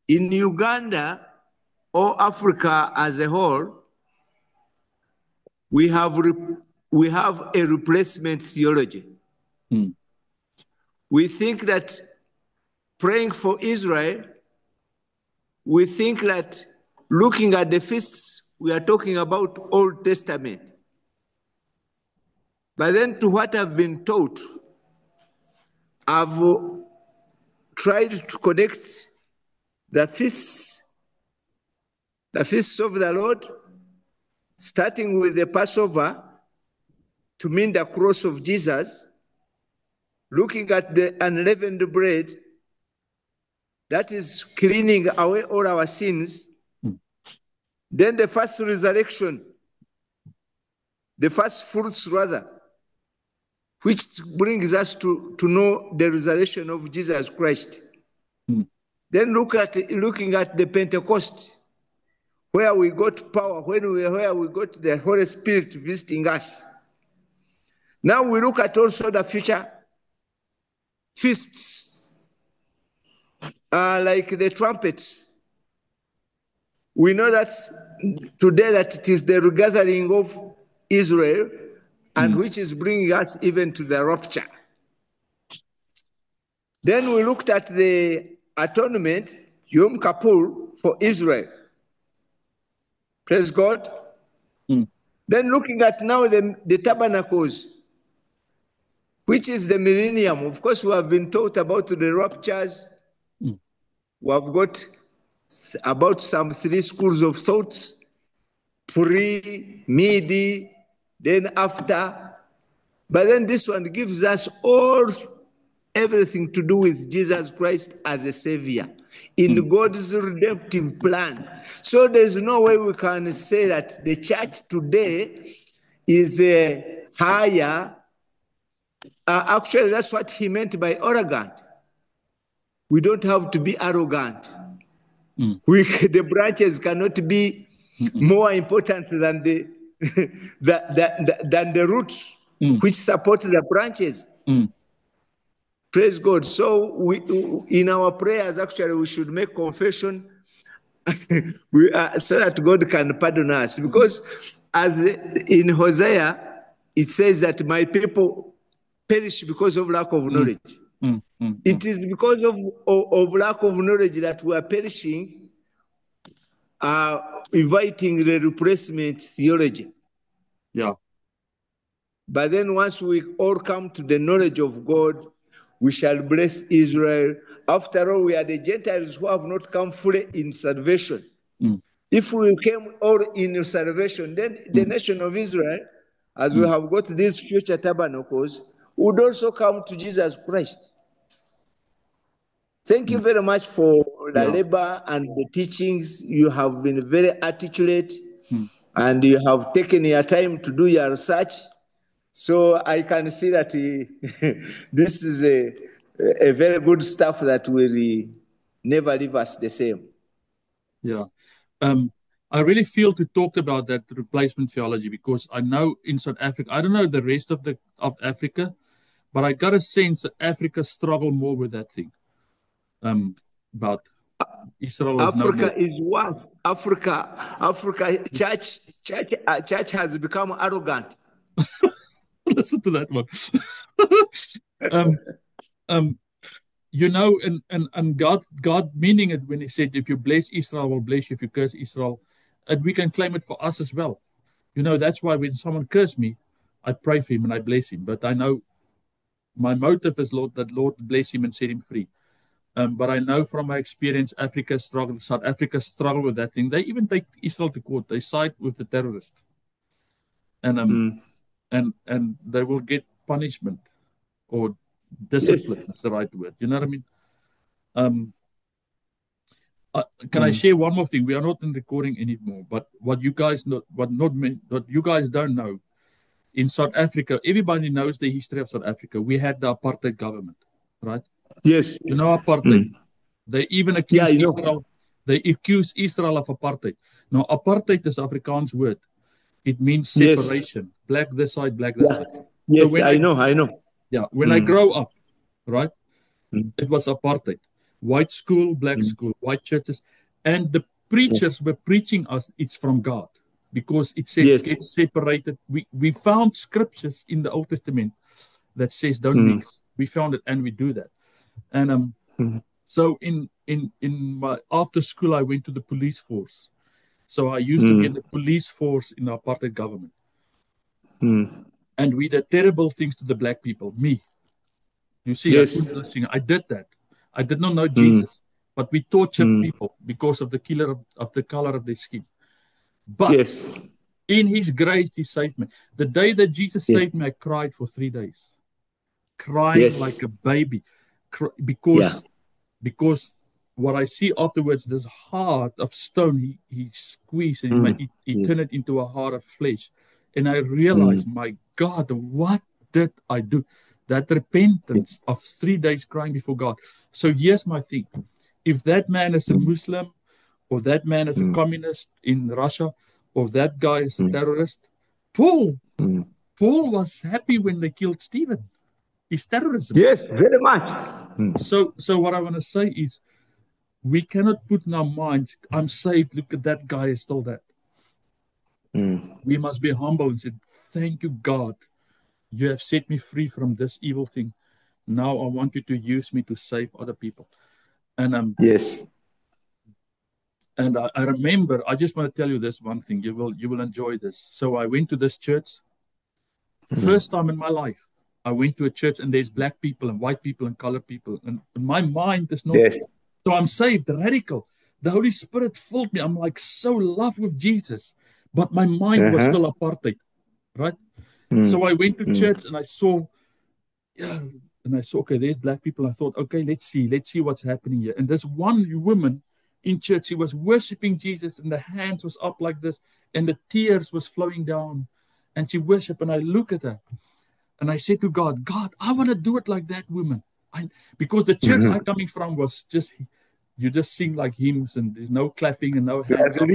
In Uganda or Africa as a whole, we have a replacement theology. We think that praying for Israel, we think that looking at the feasts, we are talking about Old Testament. But then to what I've been taught, I've tried to connect the feasts of the Lord, starting with the Passover to mean the cross of Jesus, looking at the unleavened bread, that is cleaning away all our sins. Then the first resurrection, the first fruits rather, which brings us to know the resurrection of Jesus Christ. Then looking at the Pentecost, where we got power, where we got the Holy Spirit visiting us. Now we look at also the future feasts, like the trumpets. We know that today that it is the regathering of Israel, and which is bringing us even to the rapture. Then we looked at the atonement, Yom Kippur, for Israel. Praise God. Then looking at now the tabernacles, which is the millennium. Of course, we have been taught about the raptures. We have got about some 3 schools of thoughts, pre, midi, then after. But then this one gives us everything to do with Jesus Christ as a savior in God's redemptive plan. So there's no way we can say that the church today is higher. Actually, that's what he meant by arrogant. We don't have to be arrogant. The branches cannot be more important than the than the roots which support the branches. Praise God. So in our prayers, actually, we should make confession so that God can pardon us. Because as in Hosea, it says that my people perish because of lack of knowledge. It is because of lack of knowledge that we are perishing, inviting the replacement theology. Yeah. But then once we all come to the knowledge of God, we shall bless Israel. After all, we are the Gentiles who have not come fully in salvation. If we came all in salvation, then the nation of Israel, as we have got these future tabernacles, would also come to Jesus Christ. Thank you very much for the labor and the teachings. You have been very articulate and you have taken your time to do your research. So I can see that this is a very good stuff that will never leave us the same. Yeah. I really feel to talk about that replacement theology because I know in South Africa, I don't know the rest of Africa, but I got a sense that Africa struggle more with that thing. About Israel is Africa is worse. Africa church has become arrogant. Listen to that one. You know, and God meaning it when He said, "If you bless Israel, I will bless you. If you curse Israel," and we can claim it for us as well. You know, that's why when someone curses me, I pray for him and I bless him. But I know my motive is that Lord bless him and set him free. But I know from my experience, South Africa struggle with that thing. They even take Israel to court. They side with the terrorists. And they will get punishment or discipline. Yes. That's the right word. You know what I mean? Can I share one more thing? We are not in recording anymore, but what you guys don't know, in South Africa, everybody knows the history of South Africa. We had the apartheid government, right? Yes. You know apartheid. They even accuse Israel. They accuse Israel of apartheid. Now, apartheid is Afrikaans word. It means separation. Yes. Black this side, black that side. Yes, so I know. Yeah, when I grow up, right, it was apartheid. White school, black school, white churches. And the preachers were preaching us it's from God. Because it says get separated. We found scriptures in the Old Testament that says don't mix. We found it and we do that. And so in my after school I went to the police force. So I used to be in the police force in the apartheid government. And we did terrible things to the black people. Me. You see, I did that. I did not know Jesus. But we tortured people because of the color of their skin. But in his grace, he saved me. The day that Jesus saved me, I cried for 3 days. Crying like a baby. Because what I see afterwards, this heart of stone, he squeezed and he turned it into a heart of flesh. And I realized, my God, what did I do? That repentance of 3 days crying before God. So here's my thing. If that man is a Muslim, or that man is a communist in Russia, or that guy is a terrorist, Paul was happy when they killed Stephen. It's terrorism. Yes, very much. So what I want to say is, we cannot put in our minds, I'm saved, look at that guy is still that. We must be humble and say, thank you, God. You have set me free from this evil thing. Now I want you to use me to save other people. And And I remember, I just want to tell you this one thing. You will enjoy this. So I went to this church. First time in my life, I went to a church and there's black people and white people and colored people. And my mind is not. So I'm saved, radical. The Holy Spirit filled me. I'm like so in love with Jesus. But my mind was still apartheid. Right? So I went to church and I saw, okay, there's black people. I thought, okay, let's see what's happening here. And there's one woman in church, she was worshiping Jesus and the hands was up like this and the tears was flowing down and she worshiped and I look at her and I said to God, I want to do it like that woman. Because the church I'm coming from was just, you just sing like hymns and there's no clapping and no hands up.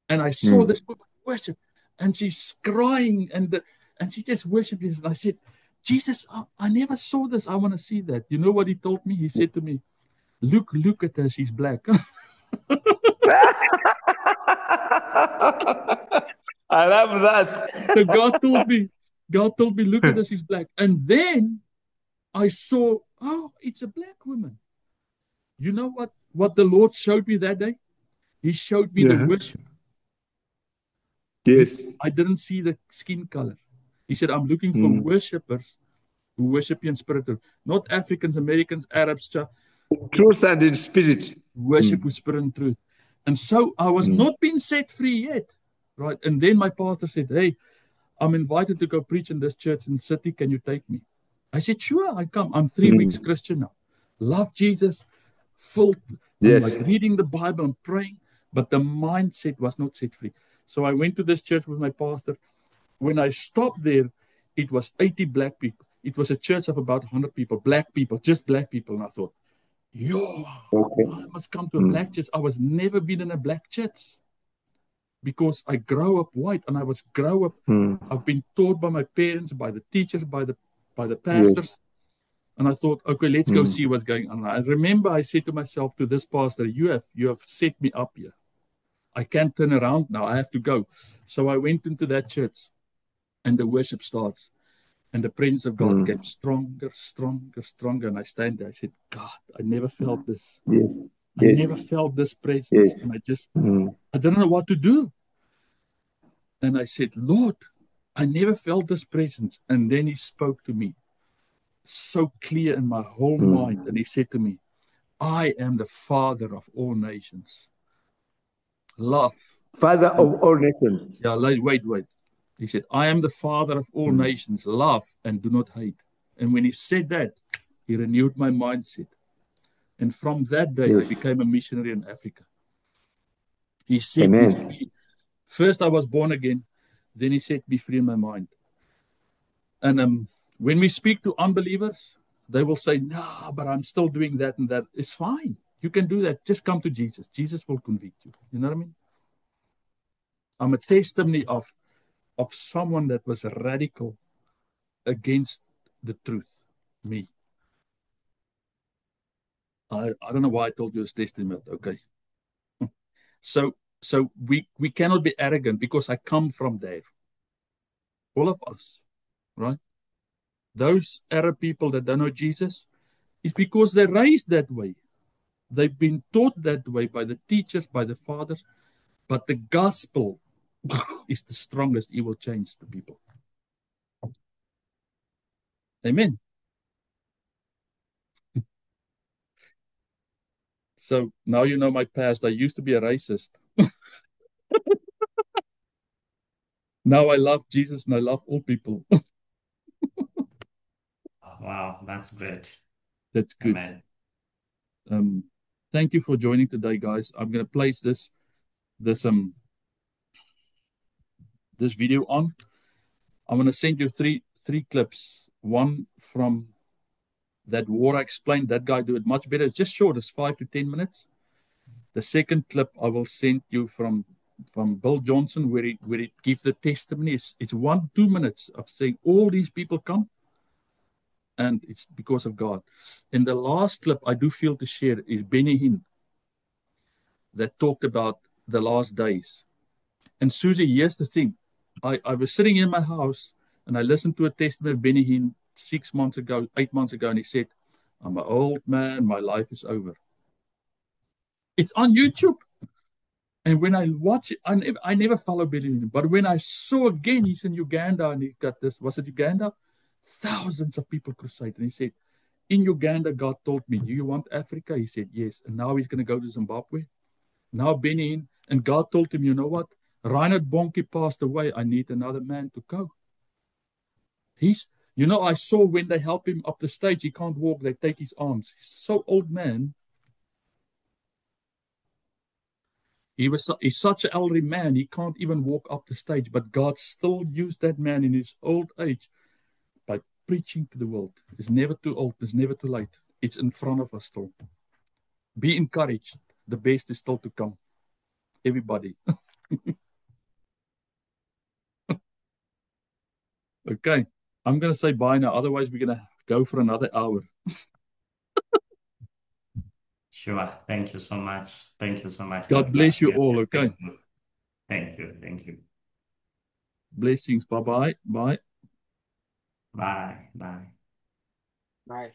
And I saw this woman worship and she's crying and she just worshiped Jesus. And I said, Jesus, I never saw this. I want to see that. You know what he told me? He said to me, Look at her, she's black. I love that. So God told me, look at her, she's black. And then I saw, it's a black woman. You know what the Lord showed me that day? He showed me the worship. Yes. I didn't see the skin color. He said, I'm looking for worshipers who worship you in spirit. Not Africans, Americans, Arabs, truth and in spirit. Worship with spirit and truth. And so I was not being set free yet. Right. And then my pastor said, hey, I'm invited to go preach in this church in the city. Can you take me? I said, sure, I come. I'm 3 weeks Christian now. Love Jesus. Full. I'm like reading the Bible and praying. But the mindset was not set free. So I went to this church with my pastor. When I stopped there, it was 80 black people. It was a church of about 100 people, black people, just black people. And I thought, I must come to a black church. I was never been in a black church because I grew up white and I've been taught by my parents, by the teachers, by the pastors. And I thought, okay, let's go see what's going on. I remember I said to myself, to this pastor, you have set me up here. I can't turn around now. I have to go. So I went into that church and the worship starts. And the presence of God came stronger, stronger, stronger. And I stand there. I said, God, I never felt this. I never felt this presence. And I don't know what to do. And I said, Lord, I never felt this presence. And then he spoke to me so clear in my whole mind. And he said to me, I am the Father of all nations. Love. Father of all nations. Yeah, wait. He said, I am the Father of all nations. Love and do not hate. And when he said that, he renewed my mindset. And from that day, I became a missionary in Africa. He set me free. First, I was born again. Then he set me free in my mind. And when we speak to unbelievers, they will say, no, but I'm still doing that and that. It's fine. You can do that. Just come to Jesus. Jesus will convict you. You know what I mean? I'm a testimony of someone that was radical against the truth. Me. I don't know why I told you this testimony. Okay. So we cannot be arrogant because I come from there. All of us, right? Those Arab people that don't know Jesus, it's because they're raised that way. They've been taught that way by the teachers, by the fathers. But the gospel is the strongest. It will change the people. Amen. So now you know my past. I used to be a racist. Now I love Jesus and I love all people. Wow, that's great. That's good. Amen. Thank you for joining today, guys. I'm going to place this video on. I'm going to send you three clips. One from that war I explained. That guy do it much better. It's just short. It's 5 to 10 minutes. The second clip I will send you from Bill Johnson, where he gives the testimony. It's 1-2 minutes of saying all these people come, and it's because of God. And the last clip I do feel to share is Benny Hinn, that talked about the last days. And Susie, here's the thing. I was sitting in my house and I listened to a testimony of Benny Hinn 8 months ago, and he said, I'm an old man, my life is over. It's on YouTube. And when I watch it, I never follow Benny Hinn, but when I saw again, he's in Uganda and he got this, was it Uganda? Thousands of people crusade. And he said, in Uganda, God told me, do you want Africa? He said, yes. And now he's going to go to Zimbabwe. Now Benny Hinn, and God told him, you know what? Reinhard Bonnke passed away. I need another man to go. I saw when they help him up the stage, he can't walk. They take his arms. He's so old man. He's such an elderly man. He can't even walk up the stage, but God still used that man in his old age by preaching to the world. It's never too old. It's never too late. It's in front of us still. Be encouraged. The best is still to come. Everybody. Okay. I'm going to say bye now. Otherwise, we're going to go for another hour. Sure. Thank you so much. Thank you so much. God bless you all. Okay. Thank you. Thank you. Blessings. Bye-bye. Bye. Bye. Bye. Bye.